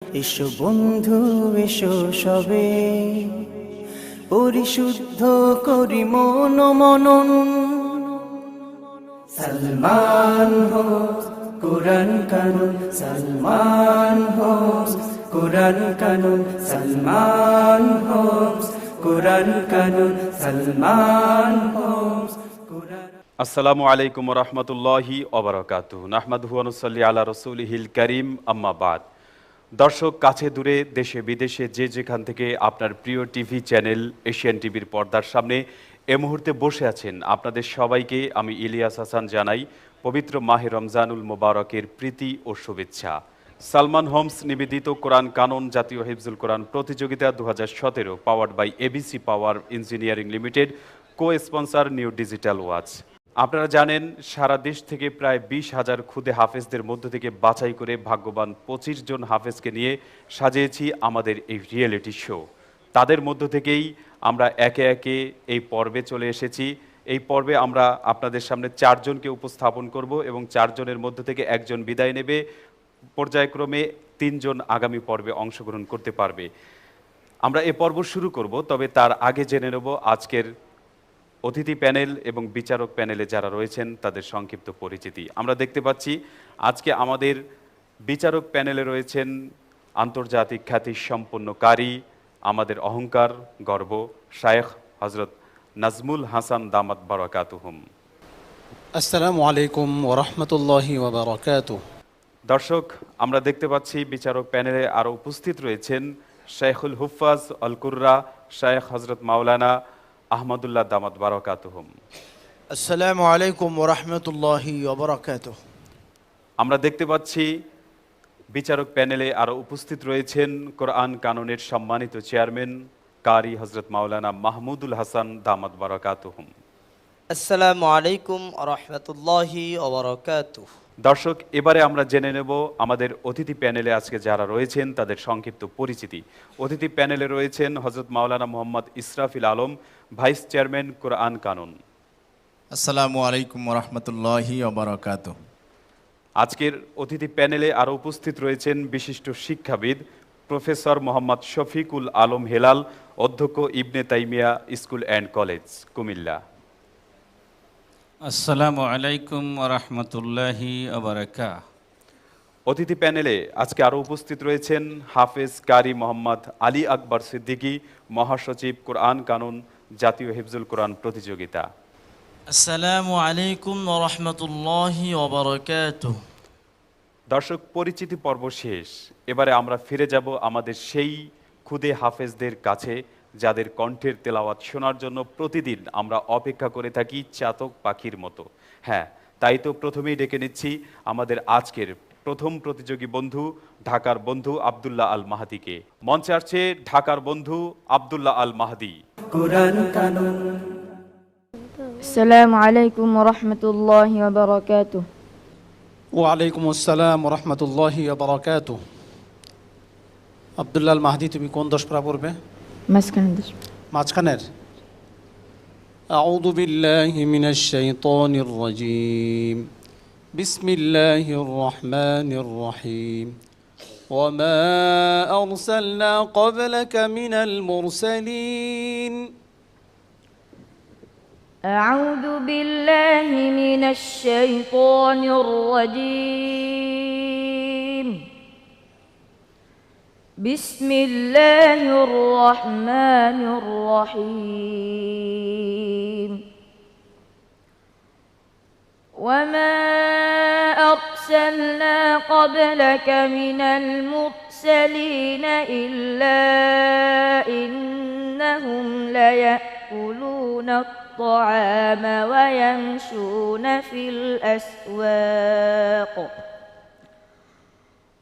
এসো বন্ধু এসো সবে, পরিশুদ্ধ করি মন মনন। সলমান হো কুরআন কানুন, সলমান হো কুরআন কানুন, সলমান হো কুরআন কানুন, সলমান হো কুরআন। আসসালামু আলাইকুম রহমতুল্লাহি ওবরাকাতুহু। নাহমাদুহু ওয়া নুসাল্লি আলা রাসূলিহিল কারীম, আম্মা বাদ। দর্শক, কাছে দূরে, দেশে বিদেশে যে যেখান থেকে আপনার প্রিয় টিভি চ্যানেল এশিয়ান টিভির পর্দার সামনে এ মুহূর্তে বসে আছেন, আপনাদের সবাইকে আমি ইলিয়াস হাসান জানাই পবিত্র মাহে রমজানুল মোবারকের প্রীতি ও শুভেচ্ছা। সালমান হোমস নিবেদিত কোরআন কানুন জাতীয় হিফজুল কোরআন প্রতিযোগিতা 2017 powered by ABC power engineering limited, co sponsor new digital watch. আপনারা জানেন, সারা দেশ থেকে প্রায় 20,000 খুদে হাফেজদের মধ্য থেকে বাছাই করে ভাগ্যবান 25 জন হাফেজকে নিয়ে সাজিয়েছি আমাদের এই রিয়েলিটি শো। তাদের মধ্য থেকেই আমরা একে একে এই পর্বে চলে এসেছি। এই পর্বে আমরা আপনাদের সামনে 4 জনকে উপস্থাপন করব এবং 4 জনের মধ্য থেকে একজন বিদায় নেবে। পর্যায়ক্রমে 3 জন আগামী পর্বে অংশগ্রহণ করতে পারবে। আমরা এ পর্ব শুরু করব, তবে তার আগে জেনে নেব আজকের অতিথি প্যানেল এবং বিচারক প্যানেলে যারা রয়েছেন তাদের সংক্ষিপ্ত পরিচিতি। আমরা দেখতে পাচ্ছি আজকে আমাদের বিচারক প্যানেলে রয়েছেন আন্তর্জাতিক খ্যাতি সম্পন্ন কারি, আমাদের অহংকার, গর্ব, শায়েখ হজরত নাজমুল হাসান দামাত বারাকাতুহুম। আসসালামু আলাইকুম ওয়া রাহমাতুল্লাহি ওয়া বারাকাতুহু। দর্শক, আমরা দেখতে পাচ্ছি বিচারক প্যানেলে আরও উপস্থিত রয়েছেন শাইখুল হুফাজ আল কুররা, শায়েখ হজরত মাওলানা আহমদুল্লাহ দামাত বারাকাতুহুম। আসসালামু আলাইকুম ওয়া রাহমাতুল্লাহি ওয়া বারাকাতুহু। আমরা দেখতে পাচ্ছি বিচারক প্যানেলে আরও উপস্থিত রয়েছেন কোরআন কানুনের সম্মানিত চেয়ারম্যান কারি হজরত মাওলানা মাহমুদুল হাসান দামাত বারাকাতুহুম। আসসালামু আলাইকুম রহমতুল্লাহি ওবরাকাতুহু। দর্শক, এবারে আমরা জেনে নেব আমাদের অতিথি প্যানেলে আজকে যারা রয়েছেন তাদের সংক্ষিপ্ত পরিচিতি। অতিথি প্যানেলে রয়েছেন হজরত মাওলানা মোহাম্মদ ইসরাফিল আলম, ভাইস চেয়ারম্যান কোরআন কানুন। আসসালামু আলাইকুম ওয়া রাহমাতুল্লাহি ওয়া বারাকাতুহু। আজকের অতিথি প্যানেলে আরও উপস্থিত রয়েছেন বিশিষ্ট শিক্ষাবিদ প্রফেসর মোহাম্মদ শফিকুল আলম হেলাল, অধ্যক্ষ ইবনে তাইমিয়া স্কুল অ্যান্ড কলেজ, কুমিল্লা। আসসালামু আলাইকুম ওয়া রাহমাতুল্লাহি ওয়া বারাকাতুহু। অতিথি প্যানেলে আজকে আরও উপস্থিত রয়েছেন হাফেজ কারি মোহাম্মদ আলী আকবর সিদ্দিকী, মহাসচিব কোরআন কানুন জাতীয় হিফজুল কোরআন প্রতিযোগিতা। আসসালামু আলাইকুম রহমতুল্লাহি ওবরাকাতুহু। দর্শক, পরিচিতি পর্ব শেষ। এবারে আমরা ফিরে যাব আমাদের সেই খুদে হাফেজদের কাছে যাদের কণ্ঠের তেলাওয়াত শোনার জন্য প্রতিদিন আমরা অপেক্ষা করে থাকি চাতক পাখির মতো। হ্যাঁ, তাই তো প্রথমেই ডেকে নিচ্ছি আমাদের আজকের প্রথম প্রতিযোগী বন্ধু, ঢাকার বন্ধু আব্দুল্লাহ আল মাহাদিকে। মঞ্চে আসছে ঢাকার বন্ধু আব্দুল্লাহ আল মাহাদি। কুরআন কানুন। السلام عليكم ورحمة الله وبركاته. ওয়া আলাইকুম আসসালাম ওয়া রাহমাতুল্লাহি ওয়া বারাকাতুহু। আব্দুল্লাহ আল মাহদি, তুমি কোন দশপরা পড়বে? مسكن الدش. মাঝখানের। আউযু বিল্লাহি মিনাশ শাইতানির রাজীম। বিসমিল্লাহির রহমানির রহিম। ওয়া মা আরসালনা ক্বাবলাকা মিনাল মুরসালিন। أعوذ بالله من الشيطان الرجيم. بسم الله الرحمن الرحيم. وما أرسلنا قبلك من المرسلين إلا إنهم ليأكلون الطعام ويمشون في الأسواق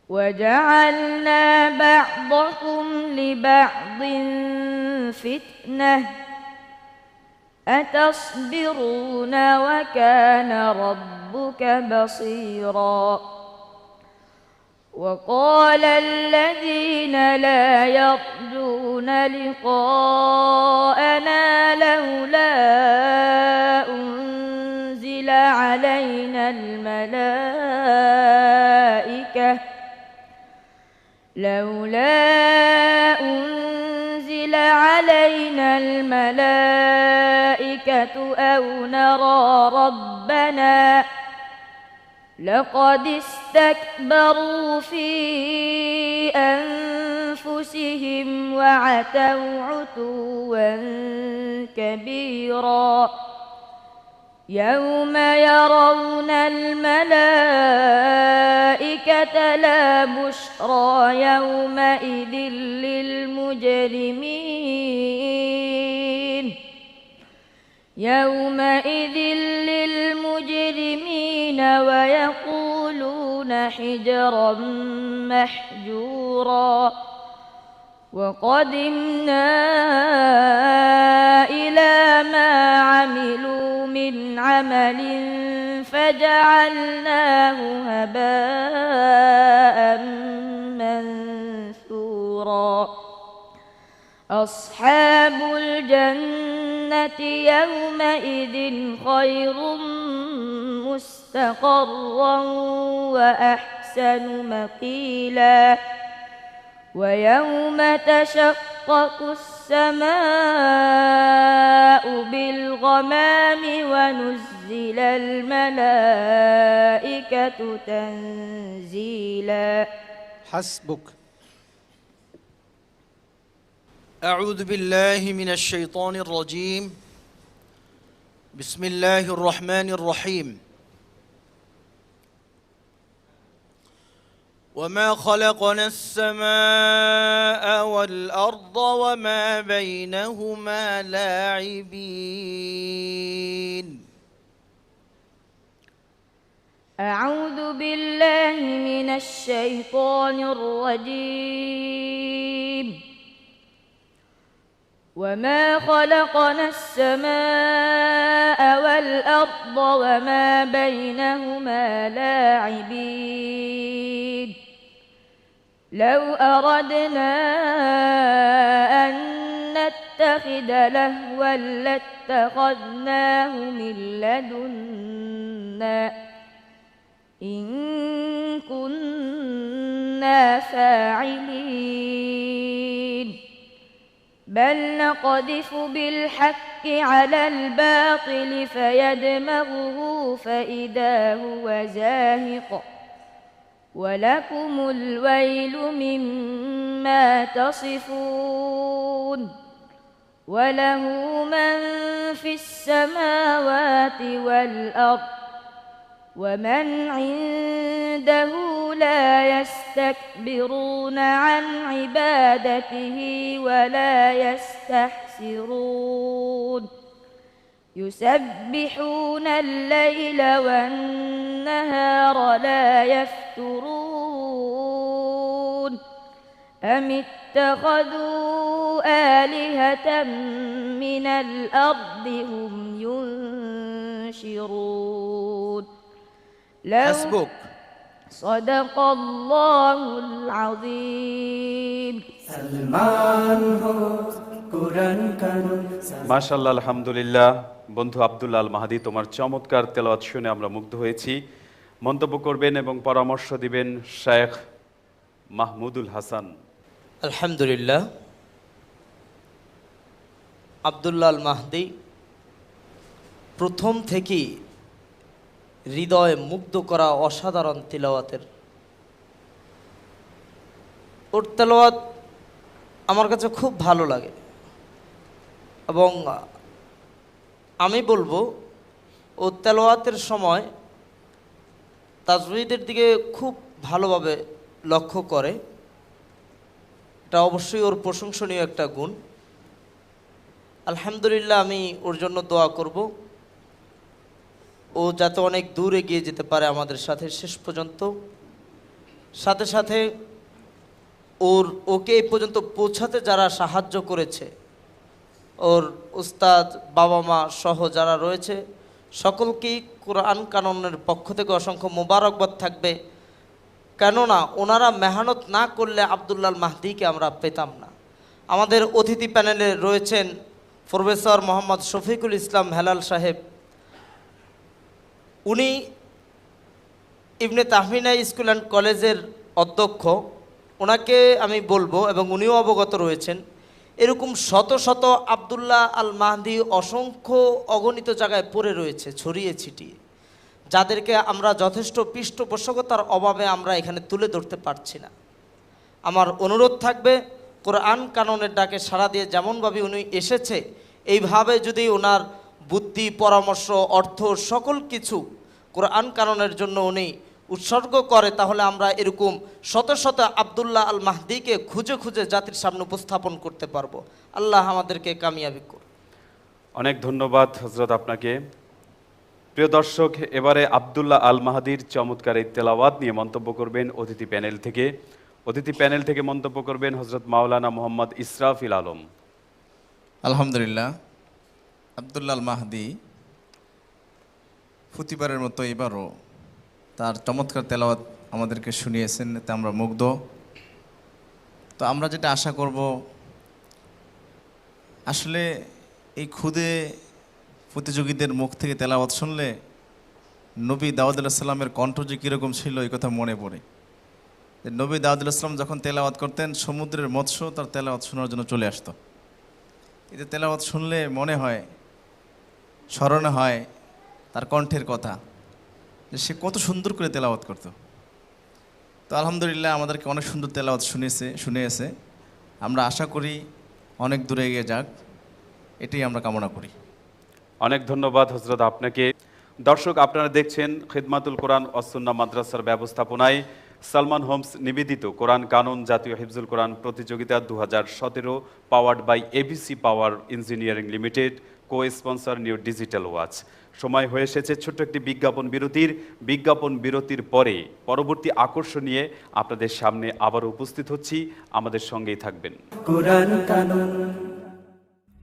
وجعلنا بعضكم لبعض فتنة أتصبرون وكان ربك بصيرا. وقال الذين لا يرجون لقاءنا لولا أنزل علينا الملائكة لولا أنزل علينا الملائكة أو نرى ربنا لقد استكبروا في أنفسهم وعتوا عتوا كبيرا يوم يرون الملائكة لا بشرى يومئذ للمجرمين ويقولون حجرا محجورا وقدمنا إلى ما عملوا من عمل فجعلناه هباء منثورا أصحاب الجنة يومئذ خير مستقرا وأحسن مقيلا ويوم تشقق السماء بالغمام ونزل الملائكة تنزيلا حسبك. أعوذ بالله من الشيطان الرجيم. بسم الله الرحمن الرحيم. وما خلقنا السماء والأرض وما بينهما لاعبين. أعوذ بالله من الشيطان الرجيم. وما خلقنا السماء والأرض وما بينهما لاعبين لو أردنا أن نتخذ لهوا لاتخذناه من لدنا إن كنا فاعلين بل نقذف بالحق على الباطل فيدمغه فإذا هو زاهق ولكم الويل مما تصفون وله من في السماوات والأرض ومن عنده لا يستكبرون عن عبادته ولا يستحسرون يسبحون الليل والنهار لا يفترون أم اتخذوا آلهة من الأرض هم ينشرون حسبك. صدق الله العظيم. সালমান হোস কুরআন কানুন মাশাআল্লাহ, আলহামদুলিল্লাহ। বন্ধু আব্দুল্লাহ আল মাহাদি, তোমার চমৎকার তেলাওয়াত শুনে আমরা মুগ্ধ হয়েছি। মন্তব্য করবেন এবং পরামর্শ দিবেন শেখ মাহমুদুল হাসান। আলহামদুলিল্লাহ, আব্দুল্লাহ আল মাহদি প্রথম থেকেই হৃদয় মুগ্ধ করা অসাধারণ তিলাওয়াতের। ওর তেলাওয়াত আমার কাছে খুব ভালো লাগে এবং আমি বলবো ও তেলাওয়াতের সময় তাজউইদের দিকে খুব ভালোভাবে লক্ষ্য করে। এটা অবশ্যই ওর প্রশংসনীয় একটা গুণ। আলহামদুলিল্লাহ, আমি ওর জন্য দোয়া করব ও যাতে অনেক দূর এগিয়ে যেতে পারে আমাদের সাথে শেষ পর্যন্ত। সাথে সাথে ওকে এই পর্যন্ত পৌঁছাতে যারা সাহায্য করেছে, ওর উস্তাদ, বাবা মা সহ যারা রয়েছে সকলকেই কোরআন কানুনের পক্ষ থেকে অসংখ্য মোবারকবাদ থাকবে। কেননা ওনারা মেহনত না করলে আব্দুল্লাহ আল মাহদিকে আমরা পেতাম না। আমাদের অতিথি প্যানেলে রয়েছেন প্রফেসর মোহাম্মদ শফিকুল ইসলাম হেলাল সাহেব। উনি ইবনে তাহমিনা স্কুল অ্যান্ড কলেজের অধ্যক্ষ ওনাকে আমি বলবো, এবং উনিও অবগত রয়েছেন, এরকম শত শত আব্দুল্লাহ আল মাহদি অসংখ্য অগণিত জায়গায় পড়ে রয়েছে ছড়িয়ে ছিটিয়ে, যাদেরকে আমরা যথেষ্ট পৃষ্ঠপোষকতার অভাবে আমরা এখানে তুলে ধরতে পারছি না। আমার অনুরোধ থাকবে, কোরআন কানুনের ডাকে সাড়া দিয়ে যেমনভাবে উনি এসেছে, এইভাবে যদি ওনার বুদ্ধি, পরামর্শ, অর্থ সকল কিছু কোরআন কানুনের জন্য উনি উৎসর্গ করে, তাহলে আমরা এরকম শত শত আব্দুল্লাহ আল মাহদিকে খুঁজে খুঁজে জাতির সামনে উপস্থাপন করতে পারবো। আল্লাহ আমাদেরকে কামিয়াবি করুন। অনেক ধন্যবাদ হজরত আপনাকে। প্রিয় দর্শক, এবারে আব্দুল্লাহ আল মাহদির চমৎকার এই তেলাওয়াত নিয়ে মন্তব্য করবেন অতিথি প্যানেল থেকে মন্তব্য করবেন হজরত মাওলানা মোহাম্মদ ইসরাফিল আলম। আলহামদুলিল্লাহ, আব্দুল্লাহ আল মাহদি প্রতিবারের মতো এবারও তার চমৎকার তেলাওয়াত আমাদেরকে শুনিয়েছেন, এতে আমরা মুগ্ধ। তো আমরা যেটা আশা করব, আসলে এই খুদে প্রতিযোগীদের মুখ থেকে তেলাওয়াত শুনলে নবী দাউদ আলাইহিস সালামের কণ্ঠ যে কীরকম ছিল এই কথা মনে পড়ে। যে নবী দাউদ আলাইহিস সালাম যখন তেলাওয়াত করতেন, সমুদ্রের মৎস্য তার তেলাওয়াত শোনার জন্য চলে আসতো। এতে তেলাওয়াত শুনলে মনে হয়, স্মরণে হয় তার কণ্ঠের কথা, যে সে কত সুন্দর করে তেলাওয়াত করত। তো আলহামদুলিল্লাহ আমাদেরকে অনেক সুন্দর তেলাওয়াত শুনিয়েছে। আমরা আশা করি অনেক দূরে এগিয়ে যাক, এটাই আমরা কামনা করি। অনেক ধন্যবাদ হজরত আপনাকে। দর্শক, আপনারা দেখছেন খিদমাতুল কোরআন ওয়াস সুন্নাহ মাদ্রাসার ব্যবস্থাপনায় সালমান হোমস নিবেদিত কোরআন কানুন জাতীয় হিফজুল কোরআন প্রতিযোগিতা 2017, powered by ABC power engineering limited, co sponsor new digital watch. সময় হয়ে এসেছে ছোট্ট একটি বিজ্ঞাপন বিরতির পরে পরবর্তী আকর্ষণ নিয়ে আপনাদের সামনে আবার উপস্থিত হচ্ছি। আমাদের সঙ্গেই থাকবেন। কোরআন কানুন।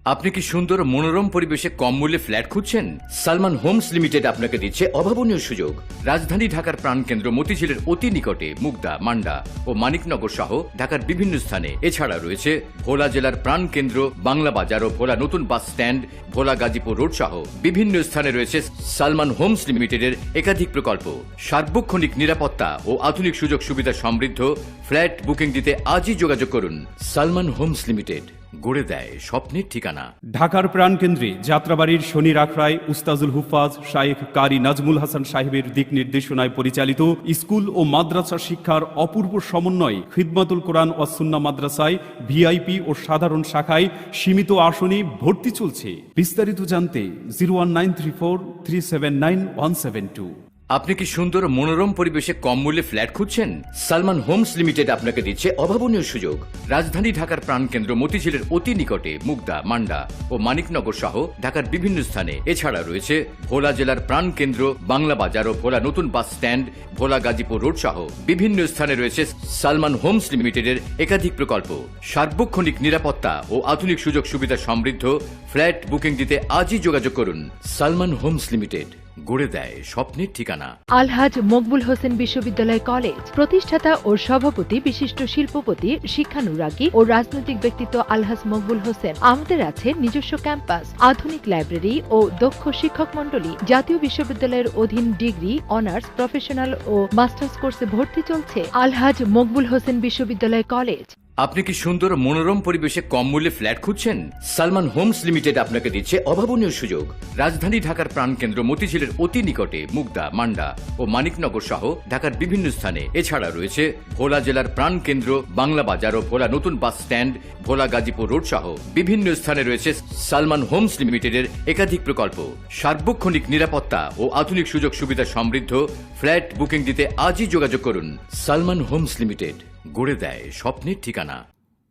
আপনি কি সুন্দর মনোরম পরিবেশে কম মূল্যে ফ্ল্যাট খুঁজছেন? সালমান হোমস লিমিটেড আপনাকে দিচ্ছে অভাবনীয় সুযোগ। রাজধানী ঢাকার প্রাণকেন্দ্র মতিঝিলের অতি নিকটে মুগদা, মান্ডা ও মানিকনগর সহ ঢাকার বিভিন্ন স্থানে। এছাড়া রয়েছে ভোলা জেলার প্রাণকেন্দ্র বাংলা বাজার ও ভোলা নতুন বাস স্ট্যান্ড, ভোলা গাজীপুর রোড সহ বিভিন্ন স্থানে রয়েছে সালমান হোমস লিমিটেডের একাধিক প্রকল্প। সার্বক্ষণিক নিরাপত্তা ও আধুনিক সুযোগ সুবিধা সমৃদ্ধ ফ্ল্যাট বুকিং দিতে আজই যোগাযোগ করুন। সালমান হোমস লিমিটেড, গড়ে দেয় স্বপ্নের ঠিকানা। ঢাকার প্রাণকেন্দ্রে যাত্রাবাড়ির শনির আখড়ায় উস্তাজুল হুফাজ শাইখ কারি নাজমুল হাসান সাহেবের দিক নির্দেশনায় পরিচালিত স্কুল ও মাদ্রাসা শিক্ষার অপূর্ব সমন্বয় খিদমাতুল কোরআন ওয়াস সুন্নাহ মাদ্রাসায় ভিআইপি ও সাধারণ শাখায় সীমিত আসনে ভর্তি চলছে। বিস্তারিত জানতে 01934379172। আপনি কি সুন্দর মনোরম পরিবেশে কম মূল্যে ফ্ল্যাট খুঁজছেন? সালমান হোমস লিমিটেড আপনাকে দিচ্ছে অভাবনীয় সুযোগ। রাজধানী ঢাকার প্রাণকেন্দ্র মতিঝিলের অতি নিকটে মুগদা, মান্ডা ও মানিকনগর সহ ঢাকার বিভিন্ন স্থানে। এছাড়া রয়েছে ভোলা জেলার প্রাণকেন্দ্র বাংলা বাজার ও ভোলা নতুন বাস স্ট্যান্ড, ভোলা গাজীপুর রোড সহ বিভিন্ন স্থানে রয়েছে সালমান হোমস লিমিটেডের একাধিক প্রকল্প। সার্বক্ষণিক নিরাপত্তা ও আধুনিক সুযোগ সুবিধা সমৃদ্ধ ফ্ল্যাট বুকিং দিতে আজই যোগাযোগ করুন। সালমান হোমস লিমিটেড, গড়ে দেয় স্বপ্নের ঠিকানা। আলহাজ মকবুল হোসেন বিশ্ববিদ্যালয় কলেজ, প্রতিষ্ঠাতা ও সভাপতি বিশিষ্ট শিল্পপতি, শিক্ষানুরাগী ও রাজনৈতিক ব্যক্তিত্ব আলহাজ মকবুল হোসেন। আমাদের আছে নিজস্ব ক্যাম্পাস, আধুনিক লাইব্রেরি ও দক্ষ শিক্ষক মন্ডলী। জাতীয় বিশ্ববিদ্যালয়ের অধীন ডিগ্রি, অনার্স, প্রফেশনাল ও মাস্টার্স কোর্সে ভর্তি চলছে। আলহাজ মকবুল হোসেন বিশ্ববিদ্যালয় কলেজ। আপনি কি সুন্দর মনোরম পরিবেশে কম মূল্যে ফ্ল্যাট খুঁজছেন? সালমান হোমস লিমিটেড আপনাকে দিচ্ছে অভাবনীয় সুযোগ। রাজধানী ঢাকার প্রাণকেন্দ্র মতিঝিলের অতি নিকটে মুগদা, মান্ডা ও মানিকনগর সহ ঢাকার বিভিন্ন স্থানে। এছাড়া রয়েছে ভোলা জেলার প্রাণকেন্দ্র বাংলা বাজার ও ভোলা নতুন বাস স্ট্যান্ড, ভোলা গাজীপুর রোড সহ বিভিন্ন স্থানে রয়েছে সালমান হোমস লিমিটেডের একাধিক প্রকল্প। সার্বক্ষণিক নিরাপত্তা ও আধুনিক সুযোগ সুবিধা সমৃদ্ধ ফ্ল্যাট বুকিং দিতে আজই যোগাযোগ করুন। সালমান হোমস লিমিটেড, গড়ে দেয় স্বপ্নের ঠিকানা।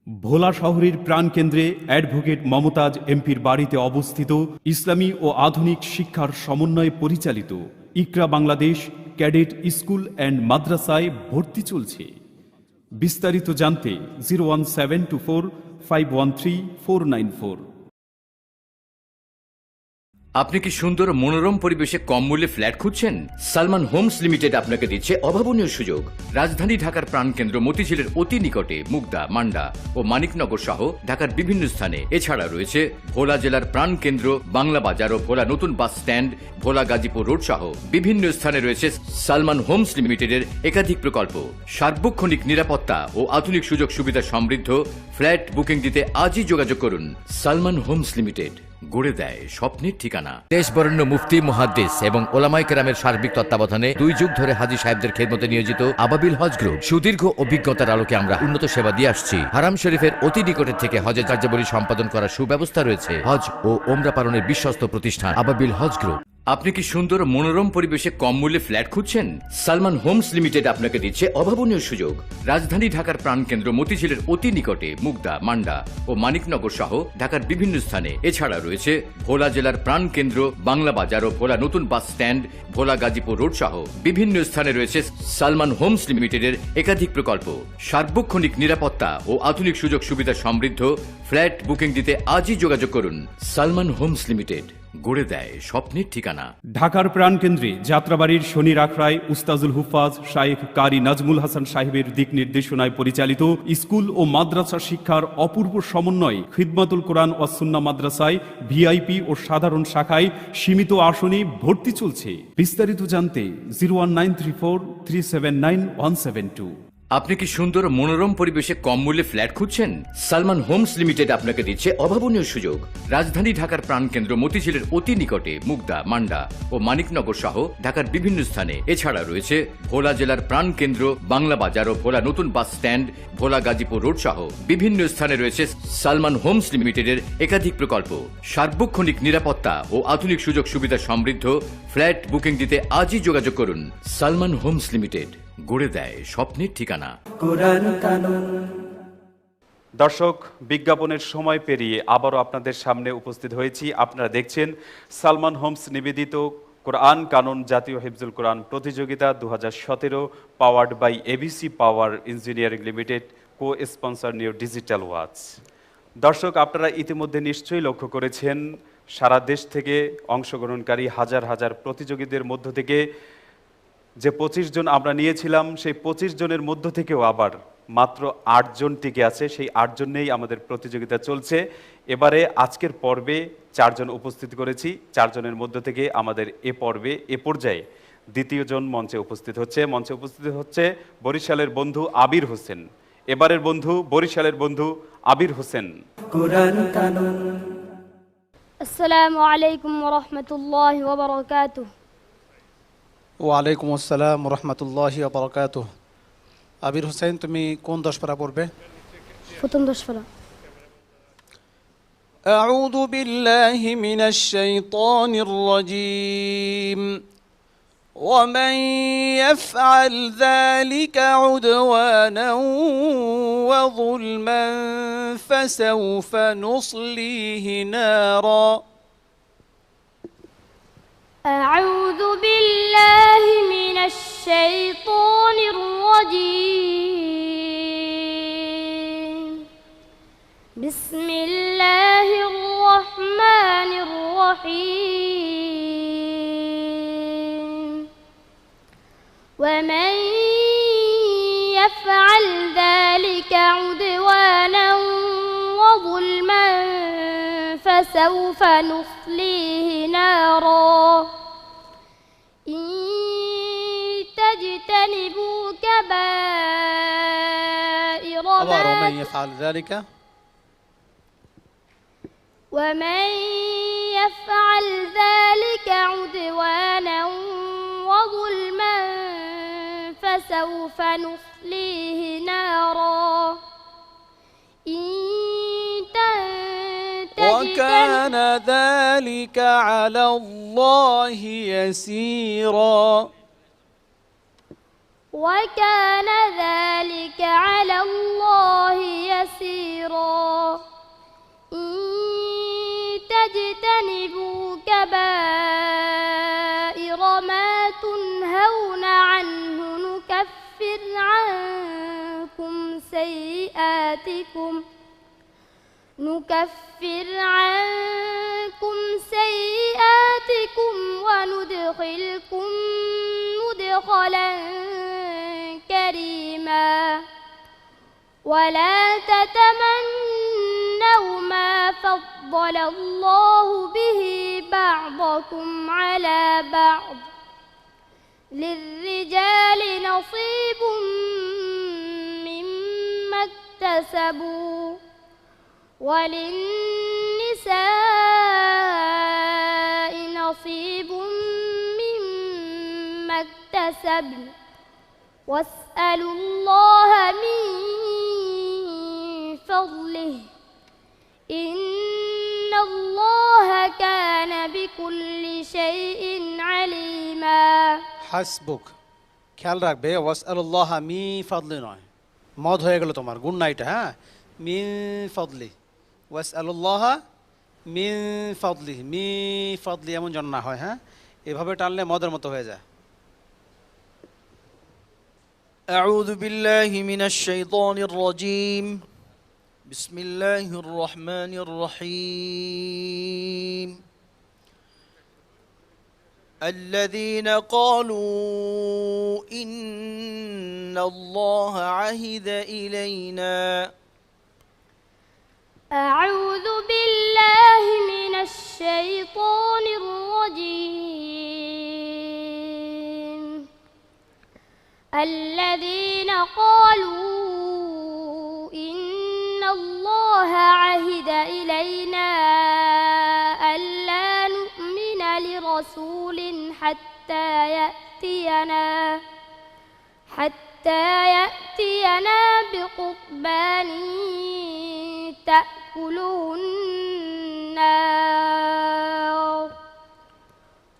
ভোলা শহরের প্রাণকেন্দ্রে অ্যাডভোকেট মমতাজ এমপির বাড়িতে অবস্থিত ইসলামী ও আধুনিক শিক্ষার সমন্বয়ে পরিচালিত ইকরা বাংলাদেশ ক্যাডেট স্কুল অ্যান্ড মাদ্রাসায় ভর্তি চলছে। বিস্তারিত জানতে 01724513494। আপনি কি সুন্দর মনোরম পরিবেশে কম মূল্যে ফ্ল্যাট খুঁজছেন? সালমান হোমস লিমিটেড আপনাকে দিচ্ছে অভাবনীয় সুযোগ। রাজধানী ঢাকার প্রাণকেন্দ্র মতিঝিলের অতি নিকটে মুগদা, মান্ডা ও মানিকনগর সহ ঢাকার বিভিন্ন স্থানে। এছাড়া রয়েছে ভোলা জেলার প্রাণকেন্দ্র বাংলা বাজার ও ভোলা নতুন বাস স্ট্যান্ড, ভোলা গাজীপুর রোড সহ বিভিন্ন স্থানে রয়েছে সালমান হোমস লিমিটেডের একাধিক প্রকল্প। সার্বক্ষণিক নিরাপত্তা ও আধুনিক সুযোগ সুবিধা সমৃদ্ধ ফ্ল্যাট বুকিং দিতে আজই যোগাযোগ করুন। সালমান হোমস লিমিটেড, গড়ে দেয় স্বপ্নের ঠিকানা। দেশবরেণ্য মুফতি, মুহাদ্দিস এবং ওলামায়ে কেরামের সার্বিক তত্ত্বাবধানে 2 যুগ ধরে হাজী সাহেবদের খেদমতে নিয়োজিত আবাবিল হজ গ্রুপ। সুদীর্ঘ অভিজ্ঞতার আলোকে আমরা উন্নত সেবা দিয়ে আসছি। হারাম শরীফের অতি নিকটের থেকে হজের কার্যাবলী সম্পাদন করার সুব্যবস্থা রয়েছে। হজ ও ওমরা পালনের বিশ্বস্ত প্রতিষ্ঠান আবাবিল হজ গ্রুপ। আপনি কি সুন্দর মনোরম পরিবেশে কম মূল্যে ফ্ল্যাট খুঁজছেন? সালমান হোমস লিমিটেড আপনাকে দিচ্ছে অভাবনীয় সুযোগ। রাজধানী ঢাকার প্রাণকেন্দ্র মতিঝিলের অতি নিকটে মুগদা, মান্ডা ও মানিকনগর সহ ঢাকার বিভিন্ন স্থানে। এছাড়া রয়েছে ভোলা জেলার প্রাণকেন্দ্র বাংলা বাজার ও ভোলা নতুন বাস স্ট্যান্ড, ভোলা গাজীপুর রোড সহ বিভিন্ন স্থানে রয়েছে সালমান হোমস লিমিটেডের একাধিক প্রকল্প। সার্বক্ষণিক নিরাপত্তা ও আধুনিক সুযোগ সুবিধা সমৃদ্ধ ফ্ল্যাট বুকিং দিতে আজই যোগাযোগ করুন। সালমান হোমস লিমিটেড, গড়ে দেয় স্বপ্নের ঠিকানা। ঢাকার প্রাণকেন্দ্রে যাত্রাবাড়ির শনির আখড়ায় উস্তাজুল হুফাজ শাইখ কারি নাজমুল হাসান সাহেবের দিক নির্দেশনায় পরিচালিত স্কুল ও মাদ্রাসা শিক্ষার অপূর্ব সমন্বয় খিদমাতুল কোরআন ওয়াস সুন্নাহ মাদ্রাসায় ভিআইপি ও সাধারণ শাখায় সীমিত আসনে ভর্তি চলছে। বিস্তারিত জানতে 01934379172। আপনি কি সুন্দর মনোরম পরিবেশে কম মূল্যে ফ্ল্যাট খুঁজছেন? সালমান হোমস লিমিটেড আপনাকে দিচ্ছে অভাবনীয় সুযোগ। রাজধানী ঢাকার প্রাণকেন্দ্র মতিঝিলের অতি নিকটে মুগদা, মান্ডা ও মানিকনগর সহ ঢাকার বিভিন্ন স্থানে। এছাড়া রয়েছে ভোলা জেলার প্রাণকেন্দ্র বাংলা বাজার ও ভোলা নতুন বাস স্ট্যান্ড, ভোলা গাজীপুর রোড সহ বিভিন্ন স্থানে রয়েছে সালমান হোমস লিমিটেডের একাধিক প্রকল্প। সার্বক্ষণিক নিরাপত্তা ও আধুনিক সুযোগ সুবিধা সমৃদ্ধ ফ্ল্যাট বুকিং দিতে আজই যোগাযোগ করুন। সালমান হোমস লিমিটেড, গড়ে দেয় স্বপ্নের ঠিকানা। দর্শক, বিজ্ঞাপনের সময় পেরিয়ে আবারও আপনাদের সামনে উপস্থিত হয়েছি। আপনারা দেখছেন সালমান হোমস নিবেদিত কোরআন কানুন জাতীয় হিফজুল কোরআন প্রতিযোগিতা 2017, powered by ABC power engineering limited, co sponsor new digital watch. দর্শক, আপনারা ইতিমধ্যে নিশ্চয়ই লক্ষ্য করেছেন সারা দেশ থেকে অংশগ্রহণকারী হাজার হাজার প্রতিযোগীদের মধ্য থেকে যে 25 জন আমরা নিয়েছিলাম, সেই 25 জনের মধ্য থেকেও আবার মাত্র 8 জন টিকে আছে। সেই 8 জন নিয়েই আমাদের প্রতিযোগিতা চলছে। এবারে আজকের পর্বে 4 জন উপস্থিত করেছি। 4 জনের মধ্য থেকে আমাদের এ পর্যায়ে দ্বিতীয় জন মঞ্চে উপস্থিত হচ্ছে বরিশালের বন্ধু আবির হোসেন। এবারের বন্ধু বরিশালের বন্ধু আবির হোসেন। আসসালামু আলাইকুম ওয়া রাহমাতুল্লাহি ওয়া বারাকাতুহু। ওয়ালাইকুম আসসালাম রহমতুল্লাহি ওয়া বারাকাতুহু। আবির হোসেন, তুমি কোন 10 পারা পড়বে? প্রথম 10 পারা। আউযু বিল্লাহি মিনাশ শাইতানির রাজীম। ومن يفعل ذلك عدوانا وظلما فسوف نصليه نارا. أعوذ بالله من الشيطان الرجيم. بسم الله الرحمن الرحيم. ومن يفعل ذلك عدوانا وظلما فسوف نصليه نارا. إن تجتنبوا كبائر ما ومن يفعل ذلك عدوانا وظلما فسوف نصليه نارا. وكان ذلك على الله يسيرا. وكان ذلك على الله يسيرا. إن تجتنبوا كبائر ما تنهون عنه نكفر عنكم سيئاتكم وندخلكم مدخلا كريما ولا تتمنوا ما فضل الله به بعضكم على بعض للرجال نصيب مما اكتسبوا وللنساء نصيب مما اكتسبن واسألوا الله من فضله إن الله كان بكل شيء عليما হাসবুক, খেয়াল রাখবে ওয়াসআলুল্লাহ মি ফাদলি নয়, মদ হয়ে গেল তোমার, গুণ না এটা। হ্যাঁ, মিন ফাদলি, ওয়াসআলুল্লাহ মিন ফাদলি, মি ফাদলি এমন যেন না হয়। হ্যাঁ, এভাবে টানলে মদের মতো হয়ে যায়। أعوذ بالله من الشيطان الرجيم بسم الله الرحمن الرحيم الذين قالوا إن الله عهد إلينا أعوذ بالله من الشيطان الرجيم الذين قالوا إن الله عهد إلينا ألا نؤمن لرسول حتى يأتينا بقربان تأكله النار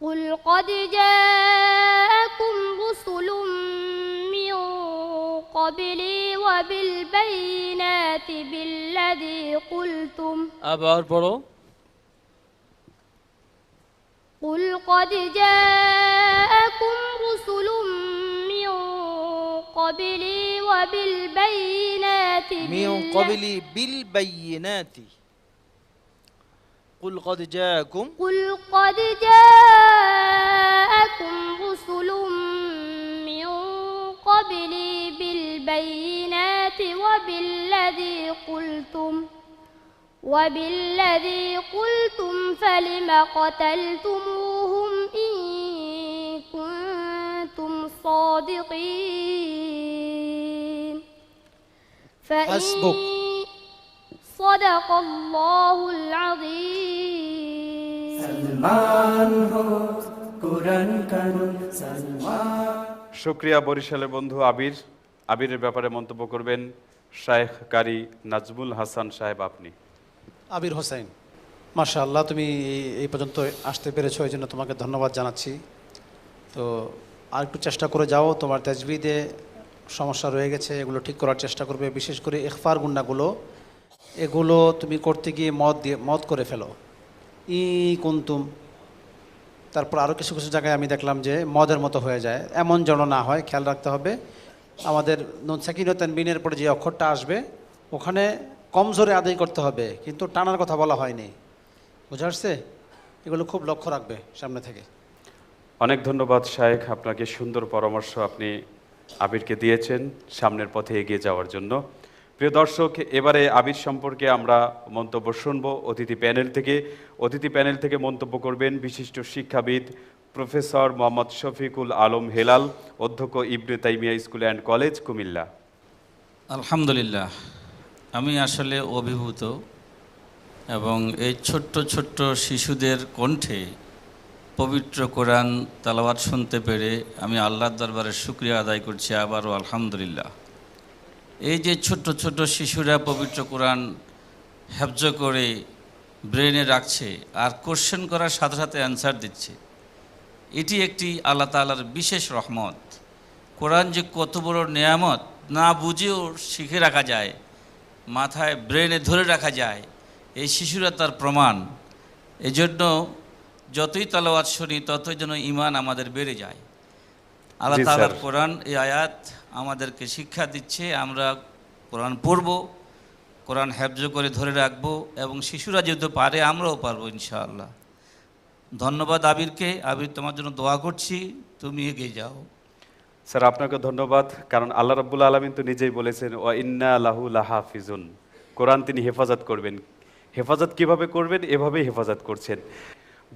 قل قد جاءكم رسل من قبلي وبالبينات بالذي قلتم আবার পড়ো قل قد جاءكم رسل من قبلي وبالبينات من قبلي بالبينات قل قد جاءكم رسل من قبلي بالبينات وبالذي قلتم فلم قتلتموهم إن كنتم صادقين حسبك. صدق الله العظيم سلمان هو قرآن কানুন سلمان। শুকরিয়া বরিশালের বন্ধু আবির। আবিরের ব্যাপারে মন্তব্য করবেন শায়েখ কারি নাজমুল হাসান সাহেব। আপনি আবির হোসেন, মাশাআল্লাহ, তুমি এই পর্যন্ত আসতে পেরেছো, এই জন্য তোমাকে ধন্যবাদ জানাচ্ছি। তো আর একটু চেষ্টা করে যাও, তোমার তাজবিদে সমস্যা রয়ে গেছে, এগুলো ঠিক করার চেষ্টা করবে। বিশেষ করে ইখফার গুন্নাগুলো, এগুলো তুমি করতে গিয়ে মদ করে ফেলো, ই কুন্তুম। তারপর আরও কিছু কিছু জায়গায় আমি দেখলাম যে মদের মতো হয়ে যায়, এমন যেন না হয় খেয়াল রাখতে হবে। আমাদের নুন সাকিন ও তানবিনের পরে যে অক্ষরটা আসবে ওখানে কম জোরে আদায় করতে হবে, কিন্তু টানার কথা বলা হয়নি। বুঝা আসছে? এগুলো খুব লক্ষ্য রাখবে সামনে থেকে। অনেক ধন্যবাদ শায়েখ, আপনাকে সুন্দর পরামর্শ আপনি আবিরকে দিয়েছেন সামনের পথে এগিয়ে যাওয়ার জন্য। প্রিয় দর্শক, এবারে আবির সম্পর্কে আমরা মন্তব্য শুনব অতিথি প্যানেল থেকে মন্তব্য করবেন বিশিষ্ট শিক্ষাবিদ প্রফেসর মোহাম্মদ শফিকুল আলম হেলাল, অধ্যক্ষ ইবনে তাইমিয়া স্কুল অ্যান্ড কলেজ, কুমিল্লা। আলহামদুলিল্লাহ, আমি আসলে অভিভূত এবং এই ছোট্ট ছোট্ট শিশুদের কণ্ঠে পবিত্র কোরআন তেলাওয়াত শুনতে পেরে আমি আল্লাহর দরবারে শুকরিয়া আদায় করছি আবারও আলহামদুলিল্লাহ। এই যে ছোট্ট ছোট্ট শিশুরা পবিত্র কোরআন হেফজ করে ব্রেনে রাখছে আর কোশ্চেন করার সাথে সাথে অ্যান্সার দিচ্ছে, এটি একটি আল্লাহ তাআলার বিশেষ রহমত। কোরআন যে কত বড় নেয়ামত না বুঝেও শিখে রাখা যায়, মাথায় ব্রেনে ধরে রাখা যায়, এই শিশুরা তার প্রমাণ। এজন্য যতই তেলাওয়াত শুনি ততই যেন ঈমান আমাদের বেড়ে যায়। আল্লাহ তাআলার কোরআন এই আয়াত আমাদেরকে শিক্ষা দিচ্ছে, আমরা কোরআন পড়ব, কোরআন হেফজ করে ধরে রাখবো, এবং শিশুরা যেহেতু পারে আমরাও পারবো ইনশাআল্লাহ। ধন্যবাদ আবিরকে। আবির, তোমার জন্য দোয়া করছি, তুমি এগিয়ে যাও। স্যার আপনাকে ধন্যবাদ, কারণ আল্লাহ রাব্বুল আলামিন তো নিজেই বলেছেন ওয়া ইন্না লাহু লাহাফিজুন, কোরআন তিনি হেফাজত করবেন। হেফাজত কিভাবে করবেন? এভাবেই হেফাজত করছেন।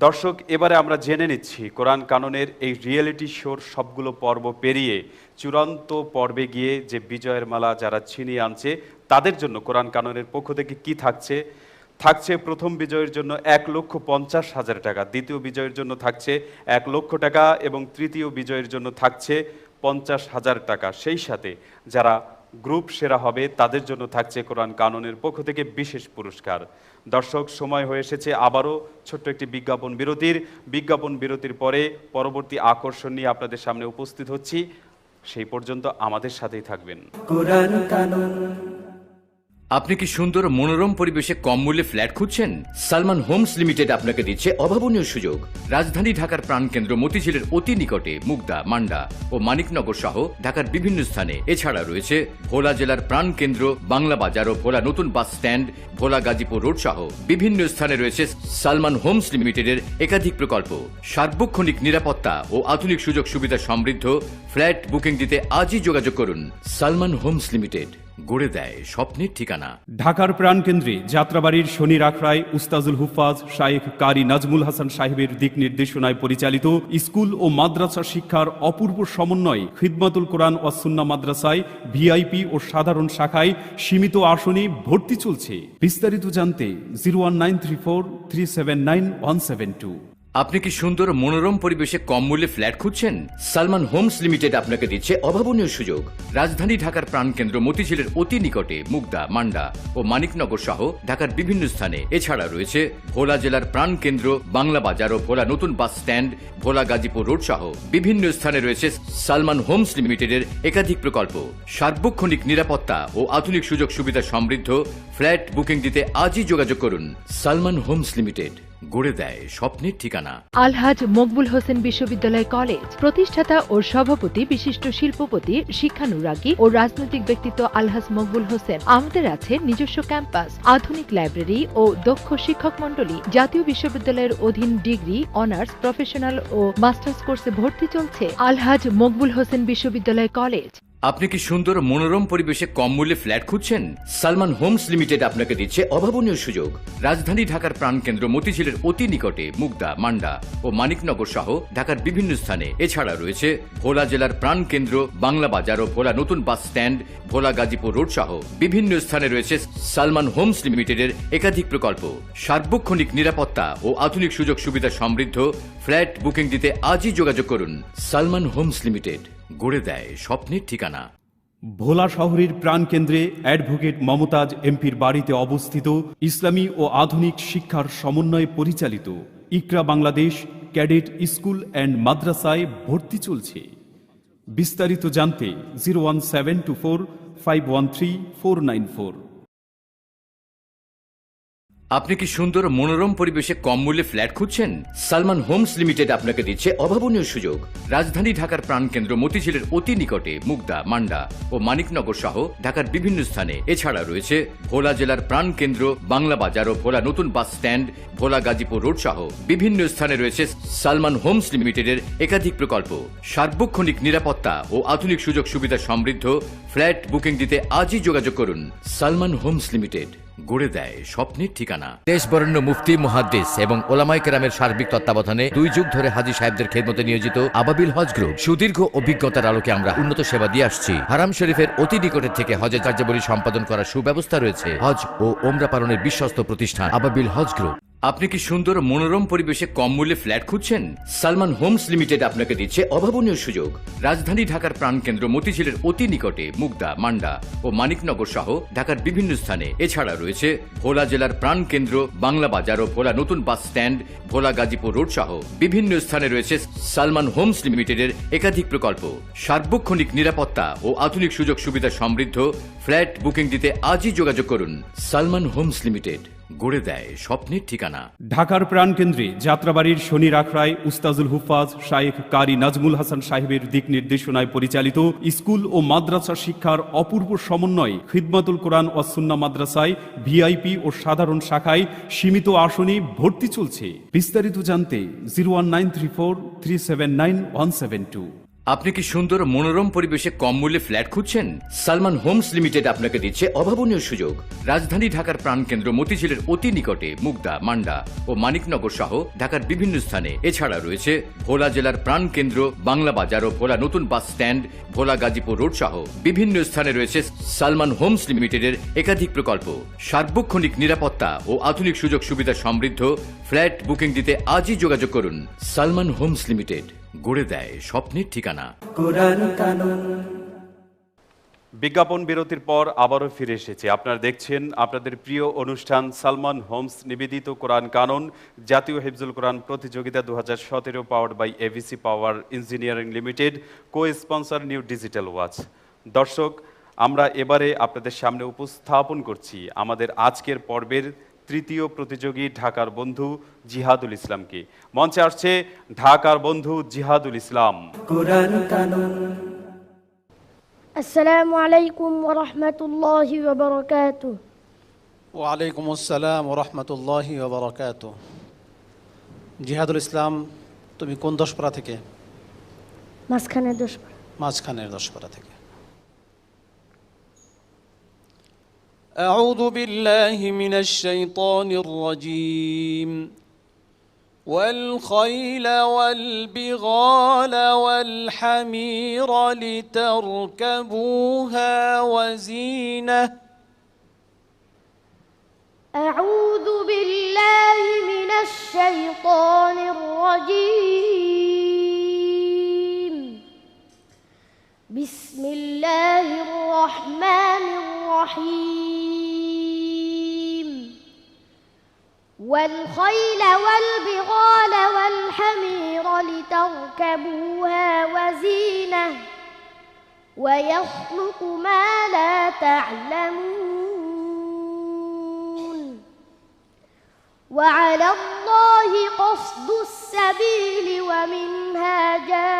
দর্শক, এবারে আমরা জেনে নিচ্ছি কোরআন কাননের এই রিয়েলিটি শোর সবগুলো পর্ব পেরিয়ে চূড়ান্ত পর্বে গিয়ে যে বিজয়ের মালা যারা ছিনিয়ে আনছে তাদের জন্য কোরআন কাননের পক্ষ থেকে কি থাকছে। থাকছে প্রথম বিজয়ের জন্য 1,50,000 টাকা, দ্বিতীয় বিজয়ের জন্য থাকছে 1 লক্ষ টাকা এবং তৃতীয় বিজয়ের জন্য থাকছে 50,000 টাকা। সেই সাথে যারা গ্রুপ সেরা হবে তাদের জন্য থাকছে কোরআন কাননের পক্ষ থেকে বিশেষ পুরস্কার। দর্শক, সময় হয়ে এসেছে আবারও ছোট্ট একটি বিজ্ঞাপন বিরতির পরে পরবর্তী আকর্ষণ নিয়ে আপনাদের সামনে উপস্থিত হচ্ছি। সেই পর্যন্ত আমাদের সাথেই থাকবেন। কোরআন কানুন। আপনি কি সুন্দর মনোরম পরিবেশে কম মূল্যে ফ্ল্যাট খুঁজছেন? সালমান হোমস লিমিটেড আপনাকে দিচ্ছে অভাবনীয় সুযোগ। রাজধানী ঢাকার প্রাণকেন্দ্র মতিঝিলের অতি নিকটে মুগদা, মান্ডা ও মানিকনগর সহ ঢাকার বিভিন্ন স্থানে। এছাড়া রয়েছে ভোলা জেলার প্রাণকেন্দ্র বাংলা বাজার ও ভোলা নতুন বাস স্ট্যান্ড, ভোলা গাজীপুর রোড সহ বিভিন্ন স্থানে রয়েছে সালমান হোমস লিমিটেডের একাধিক প্রকল্প। সার্বক্ষণিক নিরাপত্তা ও আধুনিক সুযোগ সুবিধা সমৃদ্ধ ফ্ল্যাট বুকিং দিতে আজই যোগাযোগ করুন। সালমান হোমস লিমিটেড, গড়ে দেয় স্বপ্নের ঠিকানা। ঢাকার প্রাণকেন্দ্রে যাত্রাবাড়ির শনির আখড়ায় উস্তাজুল হুফাজ শায়েখ কারি নাজমুল হাসান সাহেবের দিক নির্দেশনায় পরিচালিত স্কুল ও মাদ্রাসা শিক্ষার অপূর্ব সমন্বয় খিদমাতুল কোরআন ওয়াস সুন্নাহ মাদ্রাসায় ভিআইপি ও সাধারণ শাখায় সীমিত আসনে ভর্তি চলছে। বিস্তারিত জানতে 01934379172। আপনি কি সুন্দর মনোরম পরিবেশে কম মূল্যে ফ্ল্যাট খুঁজছেন? সালমান হোমস লিমিটেড আপনাকে দিচ্ছে অভাবনীয় সুযোগ। রাজধানী ঢাকার প্রাণকেন্দ্র মতিঝিলের অতি নিকটে মুগদা, মান্ডা ও মানিকনগর সহ ঢাকার বিভিন্ন স্থানে। এছাড়া রয়েছে ভোলা জেলার প্রাণকেন্দ্র বাংলা বাজার ও ভোলা নতুন বাস স্ট্যান্ড, ভোলা গাজীপুর রোড সহ বিভিন্ন স্থানে রয়েছে সালমান হোমস লিমিটেডের একাধিক প্রকল্প। সার্বক্ষণিক নিরাপত্তা ও আধুনিক সুযোগ সুবিধা সমৃদ্ধ ফ্ল্যাট বুকিং দিতে আজই যোগাযোগ করুন। সালমান হোমস লিমিটেড, গড়ে দেয় স্বপ্নের ঠিকানা। আলহাজ মকবুল হোসেন বিশ্ববিদ্যালয় কলেজ প্রতিষ্ঠাতা ও সভাপতি বিশিষ্ট শিল্পপতি, শিক্ষানুরাগী ও রাজনৈতিক ব্যক্তিত্ব আলহাজ মকবুল হোসেন। আমাদের আছে নিজস্ব ক্যাম্পাস, আধুনিক লাইব্রেরি ও দক্ষ শিক্ষক মন্ডলী। জাতীয় বিশ্ববিদ্যালয়ের অধীন ডিগ্রি, অনার্স, প্রফেশনাল ও মাস্টার্স কোর্সে ভর্তি চলছে। আলহাজ মকবুল হোসেন বিশ্ববিদ্যালয় কলেজ। আপনি কি সুন্দর মনোরম পরিবেশে কম মূল্যে ফ্ল্যাট খুঁজছেন? সালমান হোমস লিমিটেড আপনাকে দিচ্ছে অভাবনীয় সুযোগ। রাজধানী ঢাকার প্রাণকেন্দ্র মতিঝিলের অতি নিকটে মুগদা, মান্ডা ও মানিকনগর সহ ঢাকার বিভিন্ন স্থানে। এছাড়া রয়েছে ভোলা জেলার প্রাণকেন্দ্র বাংলা বাজার ও ভোলা নতুন বাস স্ট্যান্ড, ভোলা গাজীপুর রোড সহ বিভিন্ন স্থানে রয়েছে সালমান হোমস লিমিটেডের একাধিক প্রকল্প। সার্বক্ষণিক নিরাপত্তা ও আধুনিক সুযোগ সুবিধা সমৃদ্ধ ফ্ল্যাট বুকিং দিতে আজই যোগাযোগ করুন। সালমান হোমস লিমিটেড, গড়ে দেয় স্বপ্নের ঠিকানা। ভোলা শহরের প্রাণকেন্দ্রে অ্যাডভোকেট মমতাজ এমপির বাড়িতে অবস্থিত ইসলামী ও আধুনিক শিক্ষার সমন্বয়ে পরিচালিত ইকরা বাংলাদেশ ক্যাডেট স্কুল অ্যান্ড মাদ্রাসায় ভর্তি চলছে। বিস্তারিত জানতে 01724513494। আপনি কি সুন্দর মনোরম পরিবেশে কম মূল্যে ফ্ল্যাট খুঁজছেন? সালমান হোমস লিমিটেড আপনাকে দিচ্ছে অভাবনীয় সুযোগ। রাজধানী ঢাকার প্রাণকেন্দ্র মতিঝিলের অতি নিকটে মুগদা, মান্ডা ও মানিকনগর সহ ঢাকার বিভিন্ন স্থানে। এছাড়া রয়েছে ভোলা জেলার প্রাণকেন্দ্র বাংলা বাজার ও ভোলা নতুন বাস স্ট্যান্ড, ভোলা গাজীপুর রোড সহ বিভিন্ন স্থানে রয়েছে সালমান হোমস লিমিটেডের একাধিক প্রকল্প। সার্বক্ষণিক নিরাপত্তা ও আধুনিক সুযোগ সুবিধা সমৃদ্ধ ফ্ল্যাট বুকিং দিতে আজই যোগাযোগ করুন। সালমান হোমস লিমিটেড, গড়ে দেয় স্বপ্নের ঠিকানা। দেশবরেণ্য মুফতি, মুহাদ্দিস এবং ওলামায়ে কেরামের সার্বিক তত্ত্বাবধানে 2 যুগ ধরে হাজী সাহেবদের খেদমতে নিয়োজিত আবাবিল হজ গ্রুপ। সুদীর্ঘ অভিজ্ঞতার আলোকে আমরা উন্নত সেবা দিয়ে আসছি। হারাম শরীফের অতি নিকটের থেকে হজের কার্যাবলী সম্পাদন করার সুব্যবস্থা রয়েছে। হজ ও ওমরা পালনের বিশ্বস্ত প্রতিষ্ঠান আবাবিল হজ গ্রুপ। আপনি কি সুন্দর মনোরম পরিবেশে কম মূল্যে ফ্ল্যাট খুঁজছেন? সালমান হোমস লিমিটেড আপনাকে দিচ্ছে অভাবনীয় সুযোগ। রাজধানী ঢাকার প্রাণকেন্দ্র মতিঝিলের অতি নিকটে মুগদা, মান্ডা ও মানিকনগর সহ ঢাকার বিভিন্ন স্থানে। এছাড়া রয়েছে ভোলা জেলার প্রাণকেন্দ্র বাংলা বাজার ও ভোলা নতুন বাস স্ট্যান্ড, ভোলা গাজীপুর রোড সহ বিভিন্ন স্থানে রয়েছে সালমান হোমস লিমিটেডের একাধিক প্রকল্প। সার্বক্ষণিক নিরাপত্তা ও আধুনিক সুযোগ সুবিধা সমৃদ্ধ ফ্ল্যাট বুকিং দিতে আজই যোগাযোগ করুন। সালমান হোমস লিমিটেড, গড়ে দেয় স্বপ্নের ঠিকানা। ঢাকার প্রাণকেন্দ্রে যাত্রাবাড়ির শনি রাখরায় উস্তাজুল হুফাজ শায়েখ কারি নাজমুল হাসান সাহেবের দিক নির্দেশনায় পরিচালিত স্কুল ও মাদ্রাসা শিক্ষার অপূর্ব সমন্বয়ে খিদমাতুল কোরআন ও সুন্নাহ মাদ্রাসায় ভিআইপি ও সাধারণ শাখায় সীমিত আসনে ভর্তি চলছে। বিস্তারিত জানতে 01934379172। আপনি কি সুন্দর মনোরম পরিবেশে কম মূল্যে ফ্ল্যাট খুঁজছেন? সালমান হোমস লিমিটেড আপনাকে দিচ্ছে অভাবনীয় সুযোগ। রাজধানী ঢাকার প্রাণকেন্দ্র মতিঝিলের অতি নিকটে মুগদা, মান্ডা ও মানিকনগর সহ ঢাকার বিভিন্ন স্থানে। এছাড়া রয়েছে ভোলা জেলার প্রাণকেন্দ্র বাংলা বাজার ও ভোলা নতুন বাস স্ট্যান্ড, ভোলা গাজীপুর রোড সহ বিভিন্ন স্থানে রয়েছে সালমান হোমস লিমিটেডের একাধিক প্রকল্প। সার্বক্ষণিক নিরাপত্তা ও আধুনিক সুযোগ সুবিধা সমৃদ্ধ ফ্ল্যাট বুকিং দিতে আজই যোগাযোগ করুন। সালমান হোমস লিমিটেড, গড়ে দেয় স্বপ্নের ঠিকানা। বিজ্ঞাপন বিরতির পর আবারও ফিরে এসেছে। আপনারা দেখছেন আপনাদের প্রিয় অনুষ্ঠান সালমান হোমস নিবেদিত কোরআন কানন জাতীয় হিফজুল কোরআন প্রতিযোগিতা 2017 powered by AVC power engineering limited, co sponsor new digital watch. দর্শক, আমরা এবারে আপনাদের সামনে উপস্থাপন করছি আমাদের আজকের পর্বের তৃতীয় প্রতিযোগী ঢাকার বন্ধু জিহাদুল ইসলামকে। মঞ্চে আসছে ঢাকার বন্ধু জিহাদুল ইসলাম। আসসালামু আলাইকুম ওয়া রাহমাতুল্লাহি ওয়া বারাকাতুহু। ওয়ালাইকুম আসসালাম ওয়া রাহমাতুল্লাহি ওয়া বারাকাতুহু। জিহাদুল ইসলাম, তুমি কোন দশপাড়া থেকে? মাঝখানের দশপাড়া। মাঝখানের দশপাড়া থেকে। أعوذ بالله من الشيطان الرجيم والخيل والبغال والحمير لتركبوها وزينة. أعوذ بالله من الشيطان الرجيم بسم الله الرحمن الرحيم والخيل والبغال والحمير لتركبوها وزينة ويخلق ما لا تعلمون وعلى الله قصد السبيل ومنها جائر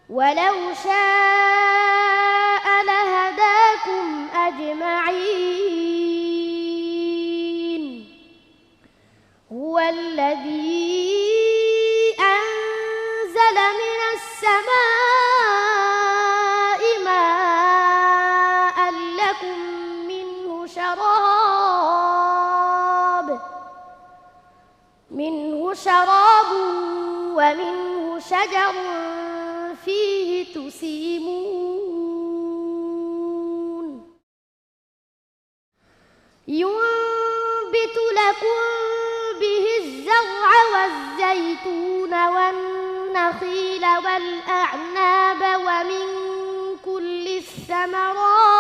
ولو شاء لهداكم أجمعين هو الذي أنزل من السماء ماء لكم منه شراب ومنه شجر فيه تسيمون ينبت لكم به الزرع والزيتون والنخيل والأعناب ومن كل الثمرات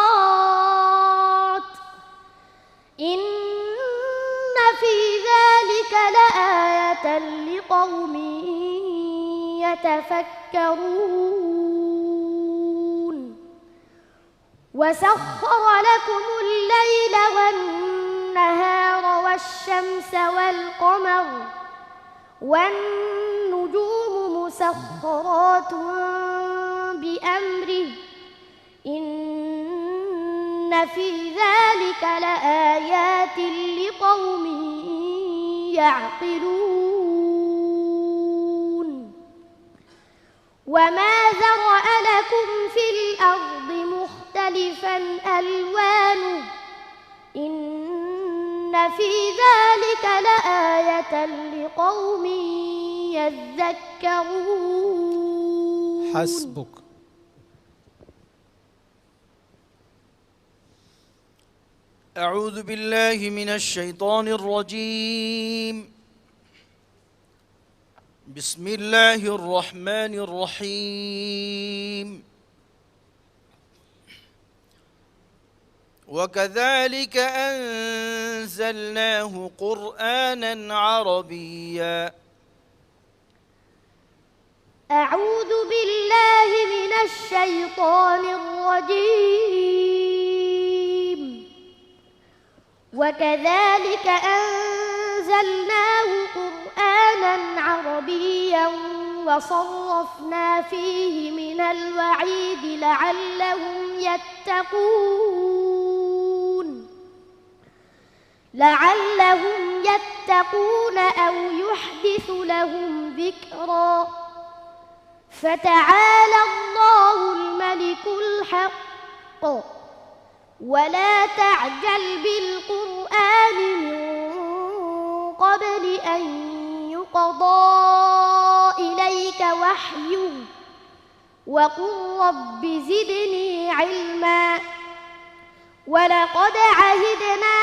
إن في ذلك لآية لقوم يتفكرون وسخر لكم الليل والنهار والشمس والقمر والنجوم مسخرات بأمره إن في ذلك لآيات لقوم يعقلون وما ذرأ لكم في الأرض مختلفا ألوانه إن في ذلك لآية لقوم يذكرون حسبك. أعوذ بالله من الشيطان الرجيم بسم الله الرحمن الرحيم وكذلك أنزلناه قرآنا عربيا. أعوذ بالله من الشيطان الرجيم وكذلك أنزلناه قرآنا عربيا وصرفنا فيه من الوعيد لعلهم يتقون أو يحدث لهم ذكرا فتعالى الله الملك الحق ولا تعجل بالقرآن من قبل أن يقضى إليك وحيه وقل رب زدني علما ولقد عهدنا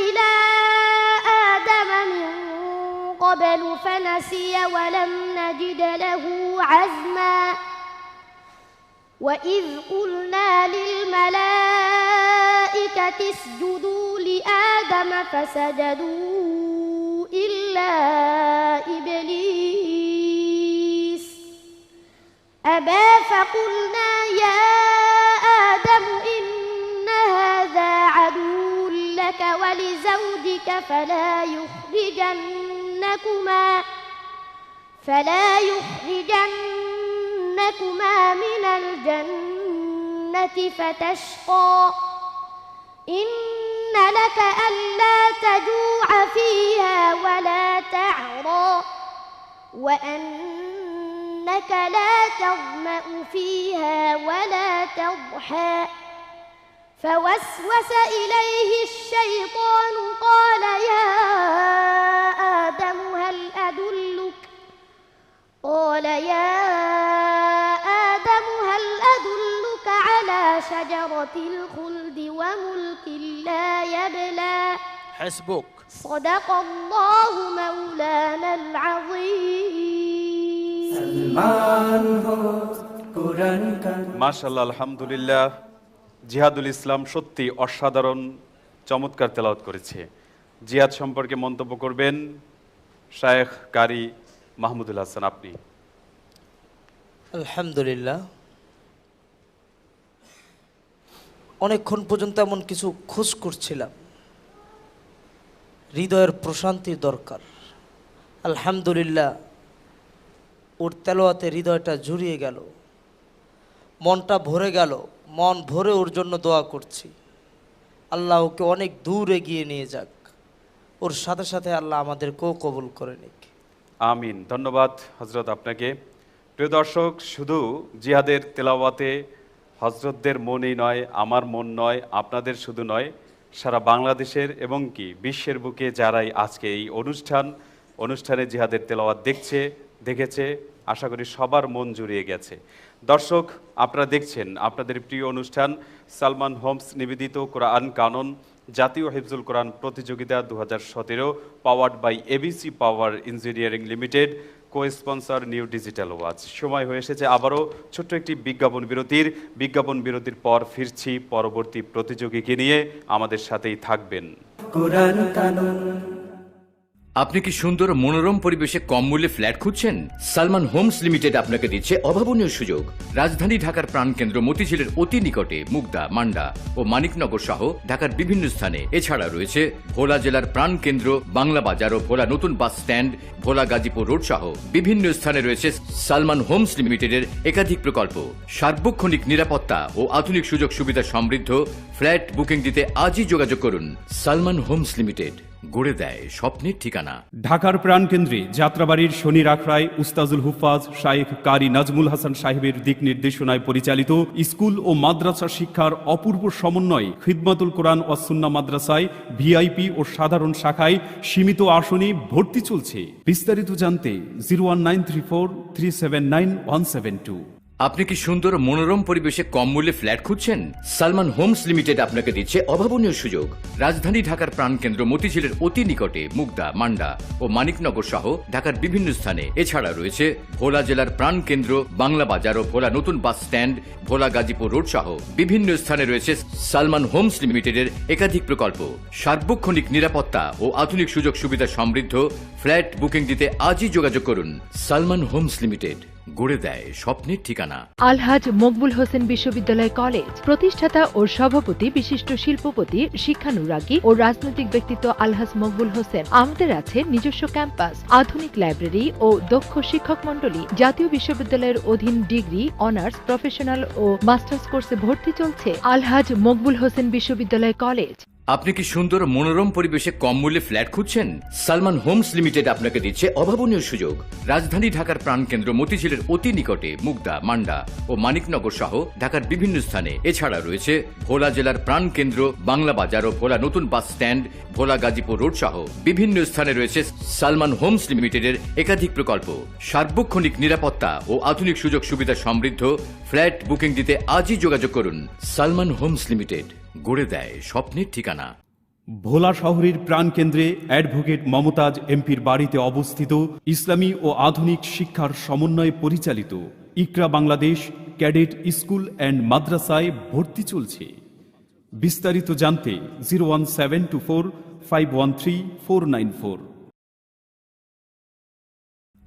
إلى آدم من قبل فنسي ولم نجد له عزما وإذ قلنا للملائكة اسجدوا لآدم فسجدوا إلا إبليس أبى فقلنا يا آدم إن هذا عدو لك ولزوجك فلا يخرجنكما من الجنة فتشقى إن لك ألا تجوع فيها ولا تعرى وأنك لا تظمأ فيها ولا تضحى فوسوس إليه الشيطان قال يا آدم هل أدلك على شجرة الخلد وملك لا يبلى حسبك صدق الله مولانا العظيم سلمان হোস কোরআন কানুন মাশাআল্লাহ, আলহামদুলিল্লাহ। জিহাদুল ইসলাম সত্যি অসাধারণ চমৎকার তেলাওয়াত করেছে। জিহাদ সম্পর্কে মন্তব্য করবেন শায়েখ কারি মাহমুদুল হাসান, আপনি। আলহামদুলিল্লাহ, অনেকক্ষণ পর্যন্ত এমন কিছু খোঁজ করছিলাম, হৃদয়ের প্রশান্তির দরকার। আলহামদুলিল্লাহ, ওর তেলাওয়াতে হৃদয়টা জুড়িয়ে গেল, মনটা ভরে গেল। মন ভরে ওর জন্য দোয়া করছি, আল্লাহ ওকে অনেক দূর এগিয়ে নিয়ে যাক, ওর সাথে সাথে আল্লাহ আমাদেরকেও কবুল করে নিক। আমিন। ধন্যবাদ হজরত আপনাকে। প্রিয় দর্শক, শুধু জিহাদের তেলাওয়াতে হজরতদের মনই নয়, আমার মন নয়, আপনাদের শুধু নয়, সারা বাংলাদেশের এবং কি বিশ্বের বুকে যারাই আজকে এই অনুষ্ঠানে জিহাদের তেলাওয়াত দেখেছে, আশা করি সবার মন জুড়িয়ে গেছে। দর্শক, আপনারা দেখছেন আপনাদের প্রিয় অনুষ্ঠান সালমান হোমস নিবেদিত কোরআন কানন জাতীয় হিফজুল কোরআন প্রতিযোগিতা 2017, powered by ABC power engineering limited, co-sponsor new digital watch. সময় হয়ে এসেছে আবারও ছোট্ট একটি বিজ্ঞাপন বিরতির পর ফিরছি পরবর্তী প্রতিযোগীকে নিয়ে। আমাদের সাথেই থাকবেন। কোরআন কানুন আপনি কি সুন্দর মনোরম পরিবেশে কম মূল্যে ফ্ল্যাট খুঁজছেন? সালমান হোমস লিমিটেড আপনাকে দিচ্ছে অভাবনীয় সুযোগ। রাজধানী ঢাকার প্রাণকেন্দ্র মতিঝিলের অতি নিকটে মুগদা, মান্ডা ও মানিকনগর সহ ঢাকার বিভিন্ন স্থানে। এছাড়া রয়েছে ভোলা জেলার প্রাণকেন্দ্র বাংলা বাজার ও ভোলা নতুন বাস স্ট্যান্ড, ভোলা গাজীপুর রোড সহ বিভিন্ন স্থানে রয়েছে সালমান হোমস লিমিটেডের একাধিক প্রকল্প। সার্বক্ষণিক নিরাপত্তা ও আধুনিক সুযোগ সুবিধা সমৃদ্ধ ফ্ল্যাট বুকিং দিতে আজই যোগাযোগ করুন। সালমান হোমস লিমিটেড, গড়ে দেয় স্বপ্নের ঠিকানা। ঢাকার প্রাণকেন্দ্রে যাত্রাবাড়ির শনির আখড়ায় উস্তাজুল হুফাজ শায়েখ কারি নাজমুল হাসান সাহেবের দিক নির্দেশনায় পরিচালিত স্কুল ও মাদ্রাসা শিক্ষার অপূর্ব সমন্বয় খিদমাতুল কোরআন ওয়াস সুন্নাহ মাদ্রাসায় ভিআইপি ও সাধারণ শাখায় সীমিত আসনে ভর্তি চলছে। বিস্তারিত জানতে 01934379172। আপনি কি সুন্দর মনোরম পরিবেশে কম মূল্যে ফ্ল্যাট খুঁজছেন? সালমান হোমস লিমিটেড আপনাকে দিচ্ছে অভাবনীয় সুযোগ। রাজধানী ঢাকার প্রাণকেন্দ্র মতিঝিলের অতি নিকটে মুগদা, মান্ডা ও মানিকনগর সহ ঢাকার বিভিন্ন স্থানে। এছাড়া রয়েছে ভোলা জেলার প্রাণকেন্দ্র বাংলা বাজার ও ভোলা নতুন বাস স্ট্যান্ড, ভোলা গাজীপুর রোড সহ বিভিন্ন স্থানে রয়েছে সালমান হোমস লিমিটেডের একাধিক প্রকল্প। সার্বক্ষণিক নিরাপত্তা ও আধুনিক সুযোগ সুবিধা সমৃদ্ধ ফ্ল্যাট বুকিং দিতে আজই যোগাযোগ করুন। সালমান হোমস লিমিটেড, গড়ে দেয় স্বপ্নের ঠিকানা। আলহাজ মকবুল হোসেন বিশ্ববিদ্যালয় কলেজ, প্রতিষ্ঠাতা ও সভাপতি বিশিষ্ট শিল্পপতি, শিক্ষানুরাগী ও রাজনৈতিক ব্যক্তিত্ব আলহাজ মকবুল হোসেন। আমাদের আছে নিজস্ব ক্যাম্পাস, আধুনিক লাইব্রেরি ও দক্ষ শিক্ষক মন্ডলী। জাতীয় বিশ্ববিদ্যালয়ের অধীন ডিগ্রি, অনার্স, প্রফেশনাল ও মাস্টার্স কোর্সে ভর্তি চলছে। আলহাজ মকবুল হোসেন বিশ্ববিদ্যালয় কলেজ। আপনি কি সুন্দর মনোরম পরিবেশে কম মূল্যে ফ্ল্যাট খুঁজছেন? সালমান হোমস লিমিটেড আপনাকে দিচ্ছে অভাবনীয় সুযোগ। রাজধানী ঢাকার প্রাণকেন্দ্র মতিঝিলের অতি নিকটে মুগদা, মান্ডা ও মানিকনগর সহ ঢাকার বিভিন্ন স্থানে। এছাড়া রয়েছে ভোলা জেলার প্রাণকেন্দ্র বাংলা বাজার ও ভোলা নতুন বাস স্ট্যান্ড, ভোলা গাজীপুর রোড সহ বিভিন্ন স্থানে রয়েছে সালমান হোমস লিমিটেডের একাধিক প্রকল্প। সার্বক্ষণিক নিরাপত্তা ও আধুনিক সুযোগ সুবিধা সমৃদ্ধ ফ্ল্যাট বুকিং দিতে আজই যোগাযোগ করুন। সালমান হোমস লিমিটেড, গড়ে দেয় স্বপ্নের ঠিকানা। ভোলা শহরের প্রাণকেন্দ্রে অ্যাডভোকেট মমতাজ এমপির বাড়িতে অবস্থিত ইসলামী ও আধুনিক শিক্ষার সমন্বয়ে পরিচালিত ইকরা বাংলাদেশ ক্যাডেট স্কুল অ্যান্ড মাদ্রাসায় ভর্তি চলছে। বিস্তারিত জানতে 01724513494।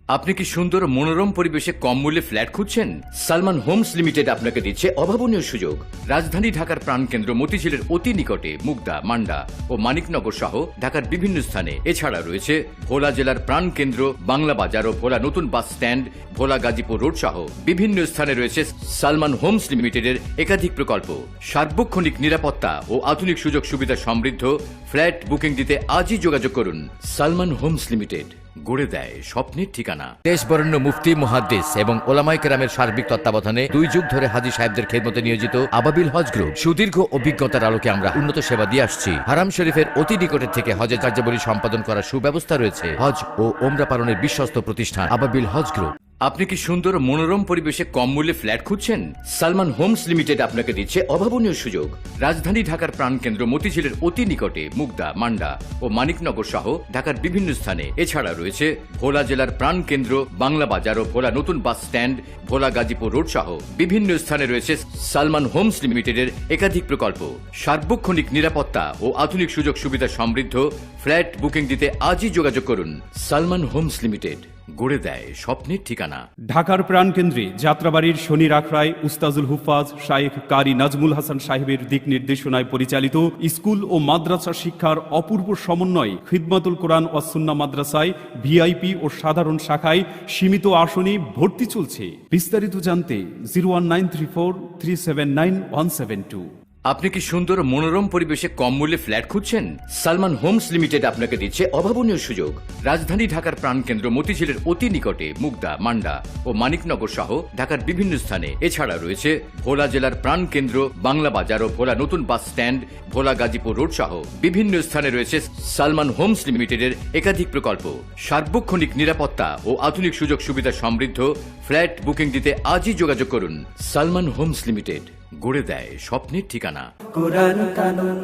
আপনি কি সুন্দর মনোরম পরিবেশে কম মূল্যে ফ্ল্যাট খুঁজছেন? সালমান হোমস লিমিটেড আপনাকে দিচ্ছে অভাবনীয় সুযোগ। রাজধানী ঢাকার প্রাণকেন্দ্র মতিঝিলের অতি নিকটে মুগদা, মান্ডা ও মানিকনগর সহ ঢাকার বিভিন্ন স্থানে। এছাড়া রয়েছে ভোলা জেলার প্রাণকেন্দ্র বাংলা বাজার ও ভোলা নতুন বাস স্ট্যান্ড, ভোলা গাজীপুর রোড সহ বিভিন্ন স্থানে রয়েছে সালমান হোমস লিমিটেডের একাধিক প্রকল্প। সার্বক্ষণিক নিরাপত্তা ও আধুনিক সুযোগ সুবিধা সমৃদ্ধ ফ্ল্যাট বুকিং দিতে আজই যোগাযোগ করুন। সালমান হোমস লিমিটেড, গড়ে দেয় স্বপ্নের ঠিকানা। দেশবরেণ্য মুফতি, মুহাদ্দিস এবং ওলামায়ে কেরামের সার্বিক তত্ত্বাবধানে 2 যুগ ধরে হাজী সাহেবদের খেদমতে নিয়োজিত আবাবিল হজ গ্রুপ। সুদীর্ঘ অভিজ্ঞতার আলোকে আমরা উন্নত সেবা দিয়ে আসছি। হারাম শরীফের অতি নিকটের থেকে হজের কার্যাবলী সম্পাদন করার সুব্যবস্থা রয়েছে। হজ ও ওমরা পালনের বিশ্বস্ত প্রতিষ্ঠান আবাবিল হজ গ্রুপ। আপনি কি সুন্দর মনোরম পরিবেশে কম মূল্যে ফ্ল্যাট খুঁজছেন? সালমান হোমস লিমিটেড আপনাকে দিচ্ছে অভাবনীয় সুযোগ। রাজধানী ঢাকার প্রাণকেন্দ্র মতিঝিলের অতি নিকটে মুগদা, মান্ডা ও মানিকনগর সহ ঢাকার বিভিন্ন স্থানে। এছাড়া রয়েছে ভোলা জেলার প্রাণকেন্দ্র বাংলা বাজার ও ভোলা নতুন বাস স্ট্যান্ড, ভোলা গাজীপুর রোড সহ বিভিন্ন স্থানে রয়েছে সালমান হোমস লিমিটেডের একাধিক প্রকল্প। সার্বক্ষণিক নিরাপত্তা ও আধুনিক সুযোগ সুবিধা সমৃদ্ধ ফ্ল্যাট বুকিং দিতে আজই যোগাযোগ করুন। সালমান হোমস লিমিটেড, গড়ে দেয় স্বপ্নের ঠিকানা। ঢাকার প্রাণকেন্দ্রে যাত্রাবাড়ির শনি রাখরায় উস্তাজুল হুফাজ শায়েখ কারি নাজমুল হাসান সাহেবের দিক নির্দেশনায় পরিচালিত স্কুল ও মাদ্রাসা শিক্ষার অপূর্ব সমন্বয়ে খিদমাতুল কোরআন ও সুন্নাহ মাদ্রাসায় ভিআইপি ও সাধারণ শাখায় সীমিত আসনে ভর্তি চলছে। বিস্তারিত জানতে 01934379172। আপনি কি সুন্দর মনোরম পরিবেশে কম মূল্যে ফ্ল্যাট খুঁজছেন? সালমান হোমস লিমিটেড আপনাকে দিচ্ছে অভাবনীয় সুযোগ। রাজধানী ঢাকার প্রাণকেন্দ্র মতিঝিলের অতি নিকটে মুগদা, মান্ডা ও মানিকনগর সহ ঢাকার বিভিন্ন স্থানে। এছাড়া রয়েছে ভোলা জেলার প্রাণকেন্দ্র বাংলা বাজার ও ভোলা নতুন বাস স্ট্যান্ড, ভোলা গাজীপুর রোড সহ বিভিন্ন স্থানে রয়েছে সালমান হোমস লিমিটেডের একাধিক প্রকল্প। সার্বক্ষণিক নিরাপত্তা ও আধুনিক সুযোগ সুবিধা সমৃদ্ধ ফ্ল্যাট বুকিং দিতে আজই যোগাযোগ করুন। সালমান হোমস লিমিটেড, গড়ে দেয় স্বপ্নের ঠিকানা। কোরআন কানুন।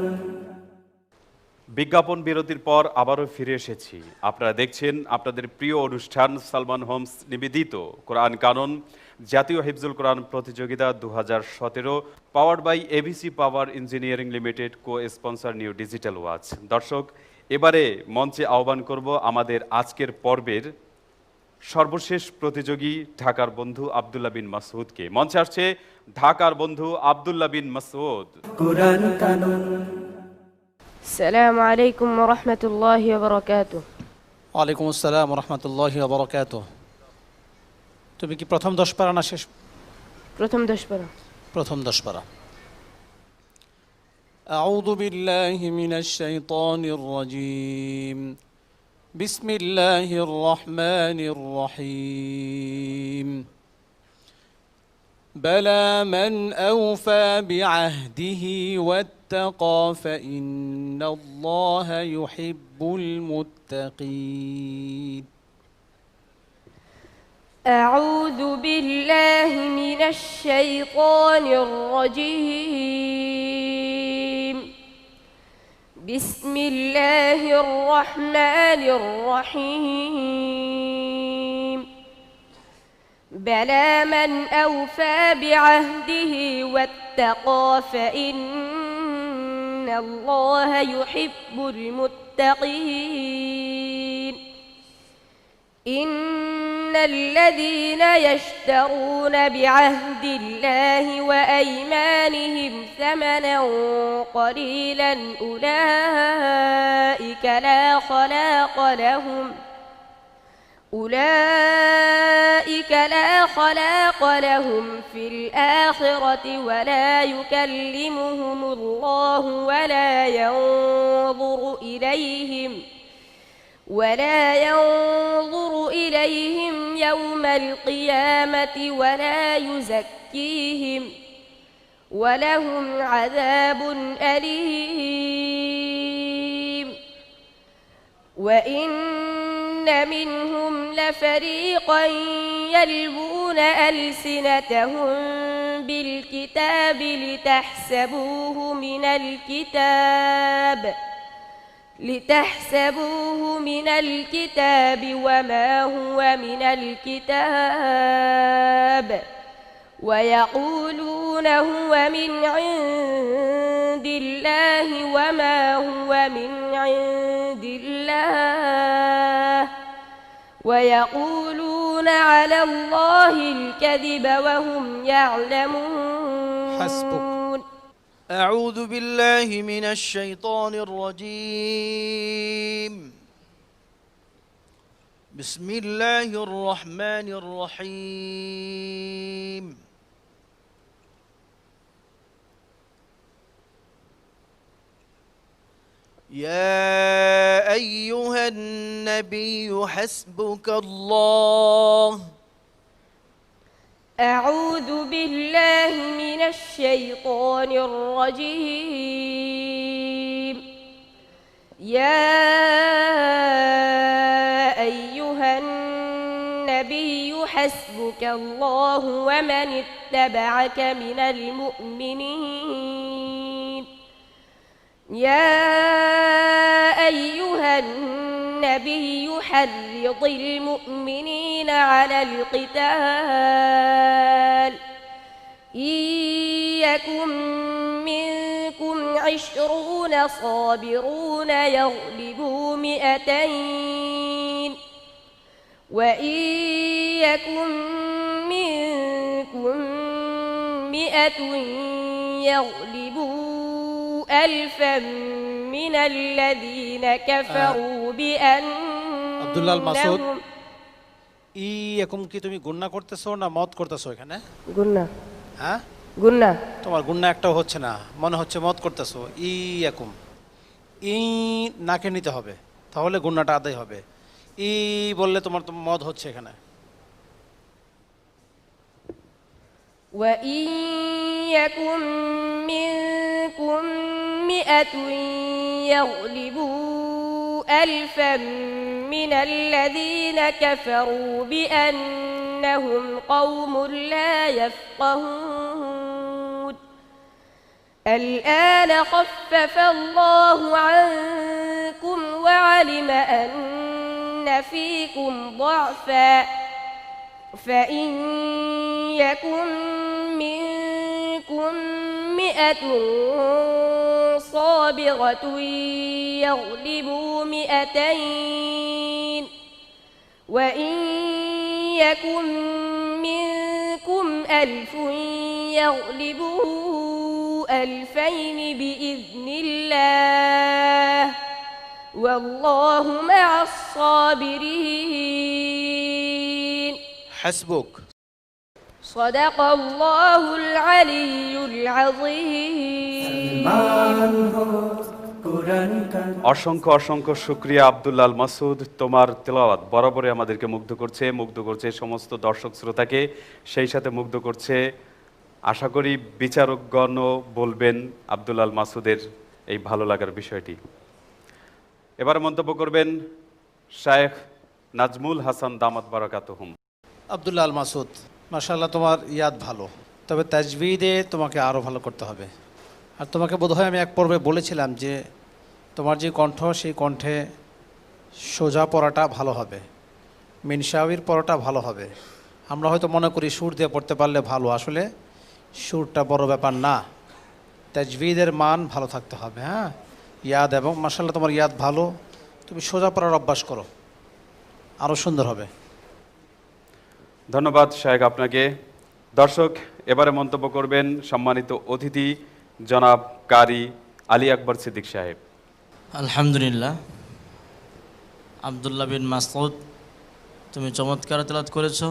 বিজ্ঞাপন বিরতির পর আবারও ফিরে এসেছি। আপনারা দেখছেন আপনাদের প্রিয় অনুষ্ঠান সালমান হোমস নিবেদিত কোরআন কানুন জাতীয় হিফজুল কোরআন প্রতিযোগিতা 2017, powered by ABC power engineering limited, co sponsor new digital watch. দর্শক, এবারে মঞ্চে আহ্বান করব আমাদের আজকের পর্বের সর্বশেষ প্রতিযোগী ঢাকার বন্ধু আব্দুল্লাহ বিন মাসউদকে। মঞ্চে আসছে ঢাকার বন্ধু আব্দুল্লাহ বিন মাসউদ। কোরআন কানুন। আসসালামু আলাইকুম ওয়া রাহমাতুল্লাহি ওয়া বারাকাতুহু। ওয়ালাইকুম আসসালাম ওয়া রাহমাতুল্লাহি ওয়া বারাকাতুহু। তুমি কি প্রথম 10 পারা না শেষ? প্রথম 10 পারা। প্রথম 10 পারা। আউযু বিল্লাহি মিনাশ শাইতানির রাজীম। বিসমিল্লাহির রহমানির রহিম। بلى من أوفى بعهده واتقى فإن الله يحب المتقين. أعوذ بالله من الشيطان الرجيم. بسم الله الرحمن الرحيم. بلى من أوفى بعهده واتقى فإن الله يحب المتقين. إن الذين يشترون بعهد الله وأيمانهم ثمنا قليلا أولئك لا خلاق لهم في الآخرة ولا يكلمهم الله ولا ينظر إليهم يوم القيامة ولا يزكيهم ولهم عذاب أليم وإن منهم لفريقا يلوون ألسنتهم بالكتاب لتحسبوه من الكتاب وما هو من الكتاب ويقولون هو من عند الله وما هو من عند الله ويقولون على الله الكذب وهم يعلمون. حسبك. أعوذ بالله من الشيطان الرجيم. بسم الله الرحمن الرحيم. يا أيها النبي حسبك الله. أعوذ بالله من الشيطان الرجيم. يا أيها النبي حسبك الله ومن اتبعك من المؤمنين. يا أيها النبي حرض المؤمنين على القتال إن يكن منكم 20 صابرون يغلبوا 200 وإن يكن منكم 100 يغلبوا 1000 من الذين كفروا بأنهم আব্দুল্লাহ আল মাসুদ, ইয়াকুম কি তুমি গুন্না করতেছো না মত করতেছো এখানে? গুন্না। হ্যাঁ গুন্না। তোমার গুন্না একটাও হচ্ছে না, মনে হচ্ছে মত করতেছো। ইয়াকুম ই নাকে নিতে হবে, তাহলে গুন্নাটা আদায় হবে। ই বললে তোমার তো মদ হচ্ছে এখানে। وإن يكن منكم 100 يغلبوا 1000 من الذين كفروا بأنهم قوم لا يفقهون. الآن خفف الله عنكم وعلم أن فيكم ضعفا فإن يكن منكم 100 صابرة يغلبوا 200 وإن يكن منكم 1000 يغلبوا 2000 بإذن الله والله مع الصابرين. حسبك. صدق الله العلي العظيم. অসংখ্য অসংখ্য শুকরিয়া আব্দুল্লাহ আল মাসুদ, তোমার তেলাওয়াত বরাবরই আমাদেরকে মুগ্ধ করছে সমস্ত দর্শক শ্রোতাকে, সেই সাথে মুগ্ধ করছে। আশা করি বিচারকগণও বলবেন আব্দুল্লাহ আল মাসুদের এই ভালো লাগার বিষয়টি। এবার মন্তব্য করবেন শায়েখ নাজমুল হাসান দামাত বারাকাতুহুম। আব্দুল্লাহ আল মাসুদ, মাশাআল্লাহ তোমার ইয়াদ ভালো, তবে তাজবিদে তোমাকে আরও ভালো করতে হবে। আর তোমাকে বোধহয় আমি এক পর্বে বলেছিলাম যে তোমার যে কণ্ঠ, সেই কণ্ঠে সোজা পড়াটা ভালো হবে, মিনশাউির পড়াটা ভালো হবে। আমরা হয়তো মনে করি সুর দিয়ে পড়তে পারলে ভালো, আসলে সুরটা বড় ব্যাপার না, তাজবিদের মান ভালো থাকতে হবে। হ্যাঁ, ইয়াদ, এবং মাশাআল্লাহ তোমার ইয়াদ ভালো, তুমি সোজা পড়ার অভ্যাস করো, আরও সুন্দর হবে। ধন্যবাদ শায়েখ আপনাকে। দর্শক, এবারে মন্তব্য করবেন সম্মানিত অতিথি জনাব কারি আলী আকবর সিদ্দিক সাহেব। আলহামদুলিল্লাহ। আব্দুল্লাহ বিন মাসউদ, তুমি চমৎকার তেলাওয়াত করেছো।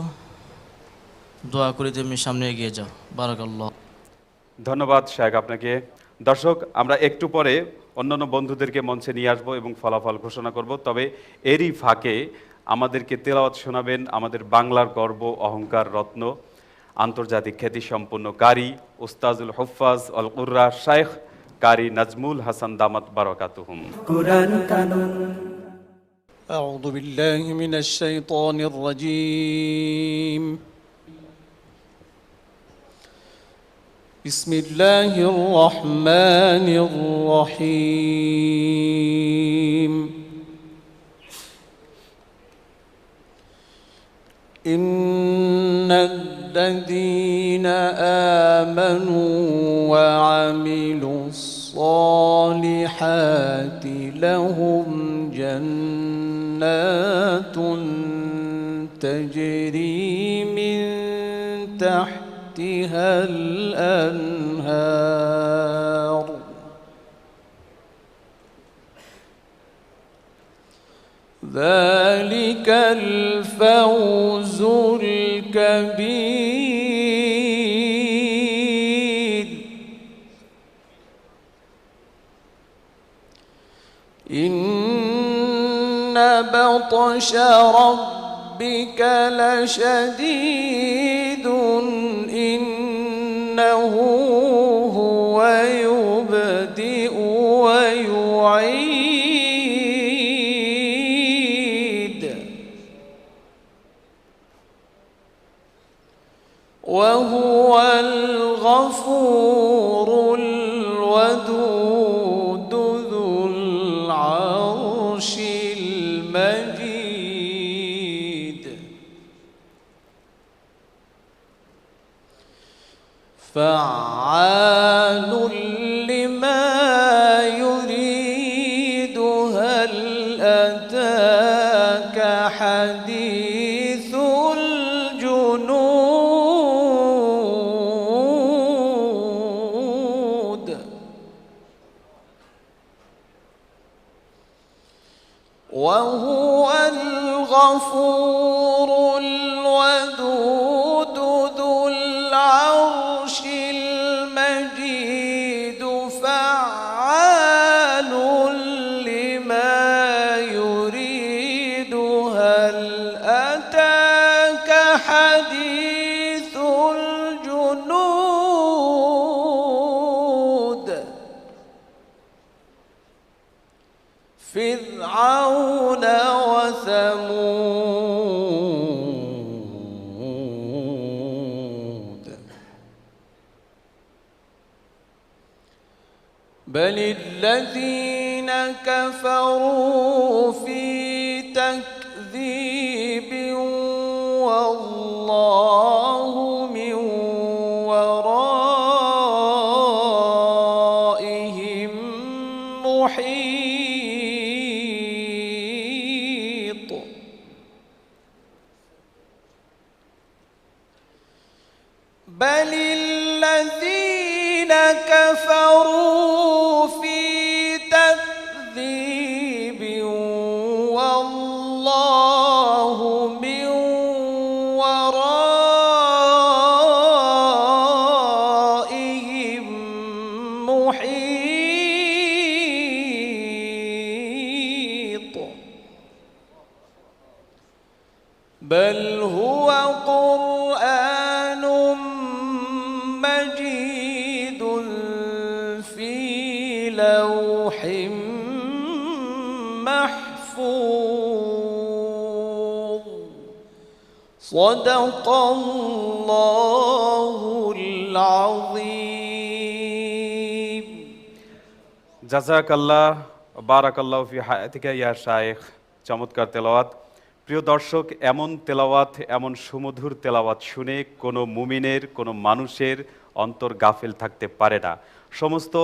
দোয়া করি তুমি সামনে এগিয়ে যাও। বারাকাল্লাহ। ধন্যবাদ শায়েখ আপনাকে। দর্শক, আমরা একটু পরে অন্যান্য বন্ধুদেরকে মঞ্চে নিয়ে আসবো এবং ফলাফল ঘোষণা করব। তবে এরই ফাঁকে আমাদেরকে তেলাওয়াত শোনাবেন আমাদের বাংলার গর্ব, অহংকার, রত্ন, আন্তর্জাতিক খ্যাতিসম্পন্ন কারি উস্তাজুল হুফাজ আল কুররা শাইখ কারি নাজমুল হাসান দামাত বারাকাতুহুম। কুরআন কানুন। أعوذ بالله من الشيطان الرجيم. بسم الله الرحمن الرحيم. إن الذين آمنوا وعملوا الصالحات لهم جنات تجري من تحتها الأنهار ذلك الفوز الكبير. إن بطش ربك لشديد إنه هو يبدئ ويعيد وهو الغفور الودود ذو العرش المجيد. فعال لما يريد. هل أتاك حديث الجنود. وهو الغفور الودود ذو العرش المجيد. فعال لما يريد. هل أتاك حديث الجنود. فرعون وثمود. بل الذين كفروا في تكذيب والله من ورائهم محيط. بل الذين كفروا في تكذيب والله من ورائهم محيط. بل هو قرآن مجيد في لوح محفوظ. صدق الله العظيم. জাযাকাল্লাহ বারাকাল্লাহু ফি হায়াতিকা ইয়া শায়েখ। চমৎকার তেলাওয়াত। প্রিয় দর্শক, এমন তেলাওয়াত, এমন সুমধুর তেলাওয়াত শুনে কোনো মুমিনের, কোনো মানুষের অন্তর গাফেল থাকতে পারে না। সমস্ত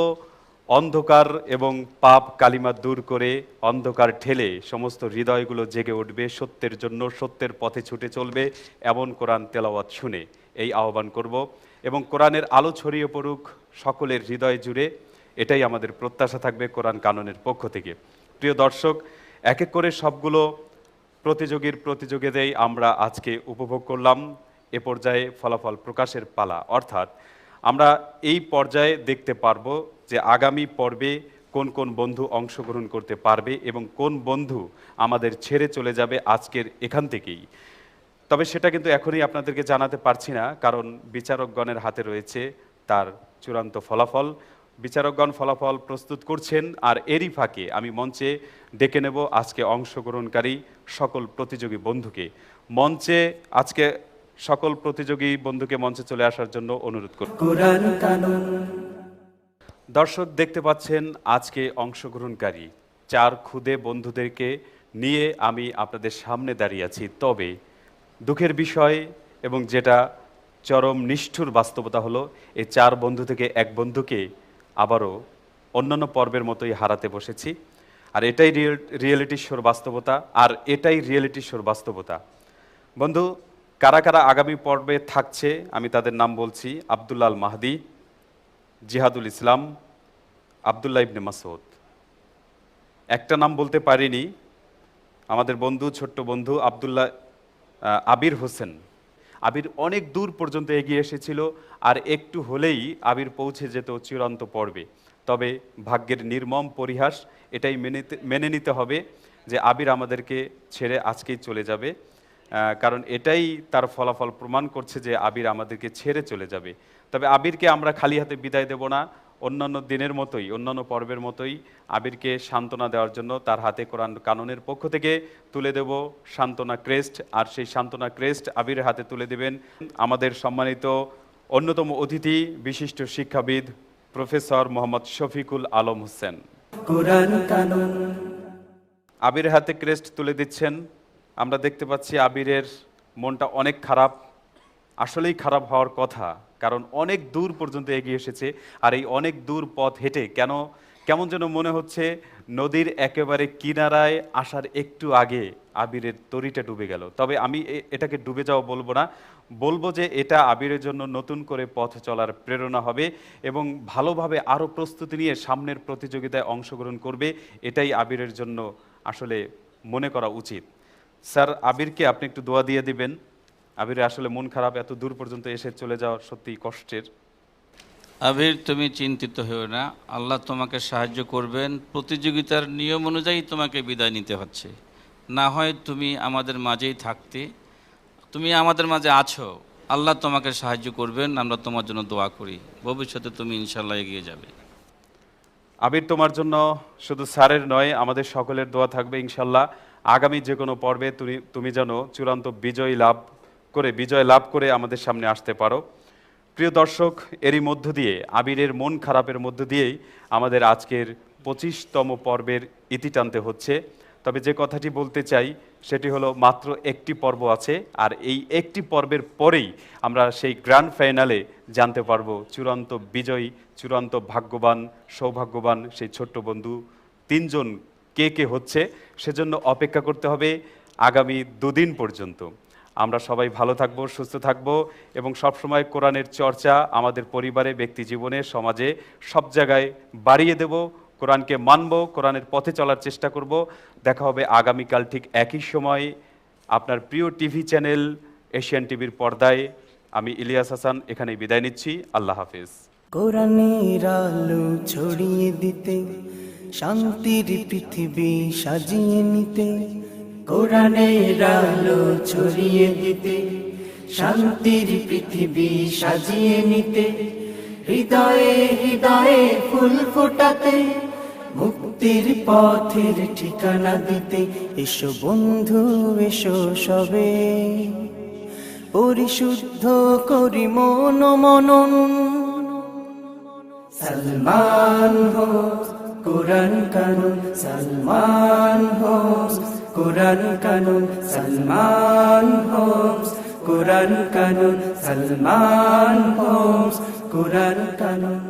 অন্ধকার এবং পাপ কালিমা দূর করে অন্ধকার ঠেলে সমস্ত হৃদয়গুলো জেগে উঠবে সত্যের জন্য, সত্যের পথে ছুটে চলবে এমন কোরআন তেলাওয়াত শুনে এই আহ্বান করব। এবং কোরআনের আলো ছড়িয়ে পড়ুক সকলের হৃদয় জুড়ে, এটাই আমাদের প্রত্যাশা থাকবে কোরআন কাননের পক্ষ থেকে। প্রিয় দর্শক, এক এক করে সবগুলো প্রতিযোগিতায় আমরা আজকে উপভোগ করলাম। এ পর্যায়ে ফলাফল প্রকাশের পালা, অর্থাৎ আমরা এই পর্যায়ে দেখতে পারবো যে আগামী পর্বে কোন কোন বন্ধু অংশগ্রহণ করতে পারবে এবং কোন বন্ধু আমাদের ছেড়ে চলে যাবে আজকের এখান থেকেই। তবে সেটা কিন্তু এখনই আপনাদেরকে জানাতে পারছি না, কারণ বিচারকগণের হাতে রয়েছে তার চূড়ান্ত ফলাফল। বিচারকগণ ফলাফল প্রস্তুত করছেন, আর এরই ফাঁকে আমি মঞ্চে ডেকে নেব আজকে অংশগ্রহণকারী সকল প্রতিযোগী বন্ধুকে। মঞ্চে আজকে সকল প্রতিযোগী বন্ধুকে মঞ্চে চলে আসার জন্য অনুরোধ করব। কোরআন কানুন। দর্শক, দেখতে পাচ্ছেন আজকে অংশগ্রহণকারী 4 ক্ষুদে বন্ধুদেরকে নিয়ে আমি আপনাদের সামনে দাঁড়িয়ে আছি। তবে দুঃখের বিষয় এবং যেটা চরম নিষ্ঠুর বাস্তবতা হলো, এই 4 বন্ধু থেকে এক বন্ধুকে আবারও অন্যান্য পর্বের মতোই হারাতে বসেছি। আর এটাই রিয়েলিটি শোর বাস্তবতা, আর এটাই রিয়েলিটি শোর বাস্তবতা। বন্ধু, কারা কারা আগামী পর্বে থাকছে আমি তাদের নাম বলছি। আব্দুল্লাহ আল মাহদি, জিহাদুল ইসলাম, আবদুল্লাহ ইবনে মাসউদ। একটা নাম বলতে পারিনি, আমাদের বন্ধু, ছোট্ট বন্ধু আবির হোসেন। আবির অনেক দূর পর্যন্ত এগিয়ে এসেছিল, আর একটু হলেই আবির পৌঁছে যেত চূড়ান্ত পর্বে। তবে ভাগ্যের নির্মম পরিহাস, এটাই মেনে নিতে হবে যে আবির আমাদেরকে ছেড়ে আজকেই চলে যাবে, কারণ এটাই তার ফলাফল প্রমাণ করছে যে আবির আমাদেরকে ছেড়ে চলে যাবে। তবে আবিরকে আমরা খালি হাতে বিদায় দেব না, অন্যান্য দিনের মতোই, অন্যান্য পর্বের মতোই আবিরকে সান্ত্বনা দেওয়ার জন্য তার হাতে কোরআন কাননের পক্ষ থেকে তুলে দেব সান্ত্বনা ক্রেস্ট। আর সেই সান্ত্বনা ক্রেস্ট আবিরের হাতে তুলে দেবেন আমাদের সম্মানিত অন্যতম অতিথি, বিশিষ্ট শিক্ষাবিদ প্রফেসর মোহাম্মদ শফিকুল আলম হোসেন। কোরআন কানুন। আবিরের হাতে ক্রেস্ট তুলে দিচ্ছেন। আমরা দেখতে পাচ্ছি আবিরের মনটা অনেক খারাপ, আসলেই খারাপ হওয়ার কথা, কারণ অনেক দূর পর্যন্ত এগিয়ে এসেছে। আর এই অনেক দূর পথ হেঁটে কেমন যেন মনে হচ্ছে নদীর একেবারে কিনারায় আসার একটু আগে আবিরের তরিটা ডুবে গেল। তবে আমি এটাকে ডুবে যাওয়া বলবো না, বলবো যে এটা আবিরের জন্য নতুন করে পথ চলার প্রেরণা হবে এবং ভালোভাবে আরও প্রস্তুতি নিয়ে সামনের প্রতিযোগিতায় অংশগ্রহণ করবে, এটাই আবিরের জন্য আসলে মনে করা উচিত। স্যার, আবিরকে আপনি একটু দোয়া দিয়ে দিবেন। আবির আসলে মন খারাপ, এত দূর পর্যন্ত এসে চলে যাওয়া সত্যিই কষ্টের। আবির, তুমি চিন্তিত হও না, আল্লাহ তোমাকে সাহায্য করবেন। প্রতিযোগিতার নিয়ম অনুযায়ী তোমাকে বিদায় নিতে হচ্ছে, না হয় তুমি আমাদের মাঝেই থাকতে। তুমি আমাদের মাঝে আছো, আল্লাহ তোমাকে সাহায্য করবেন, আমরা তোমার জন্য দোয়া করি। ভবিষ্যতে তুমি ইনশাল্লাহ এগিয়ে যাবে। আবির, তোমার জন্য শুধু স্যারের নয়, আমাদের সকলের দোয়া থাকবে ইনশাল্লাহ। আগামী যে কোনো পর্বে তুমি যেন চূড়ান্ত বিজয় লাভ করে আমাদের সামনে আসতে পারো। প্রিয় দর্শক, এরই মধ্য দিয়ে আবিরের মন খারাপের মধ্য দিয়েই আমাদের আজকের 25তম পর্বের ইতি টানতে হচ্ছে। তবে যে কথাটি বলতে চাই সেটি হলো, মাত্র একটি পর্ব আছে, আর এই একটি পর্বের পরেই আমরা সেই গ্র্যান্ড ফাইনালে জানতে পারবো চূড়ান্ত বিজয়ী, চূড়ান্ত ভাগ্যবান, সৌভাগ্যবান সেই ছোট্ট বন্ধু 3 জন কে হচ্ছে। সেজন্য অপেক্ষা করতে হবে আগামী 2 দিন পর্যন্ত। আমরা সবাই ভালো থাকবো, সুস্থ থাকবো এবং সবসময় কোরআনের চর্চা আমাদের পরিবারে, ব্যক্তি জীবনে, সমাজে সব জায়গায় বাড়িয়ে দেব। কোরআনকে মানব, কোরআনের পথে চলার চেষ্টা করব। দেখা হবে আগামীকাল ঠিক একই সময় আপনার প্রিয় টিভি চ্যানেল এশিয়ান টিভির পর্দায়। আমি ইলিয়াস হাসান এখানেই বিদায় নিচ্ছি। আল্লাহ হাফেজ। কোরআনের আলো ছড়িয়ে দিতে, শান্তির পৃথিবী সাজিয়ে নিতে, কোরআনের আলো ছড়িয়ে দিতে, শান্তির পৃথিবী সাজিয়ে নিতে, হৃদয়ে হৃদয়ে ফুল ফোটাতে, মুক্তির পথের ঠিকানা দিতে। এসো বন্ধু এসো সবে, পরিশুদ্ধ করি মনন। সলমান হোস কোরআন কানুন, সলমান হোস কোরআন কানুন, সলমান হোস কোরআন কানুন, সলমান হোস কোরআন কানুন।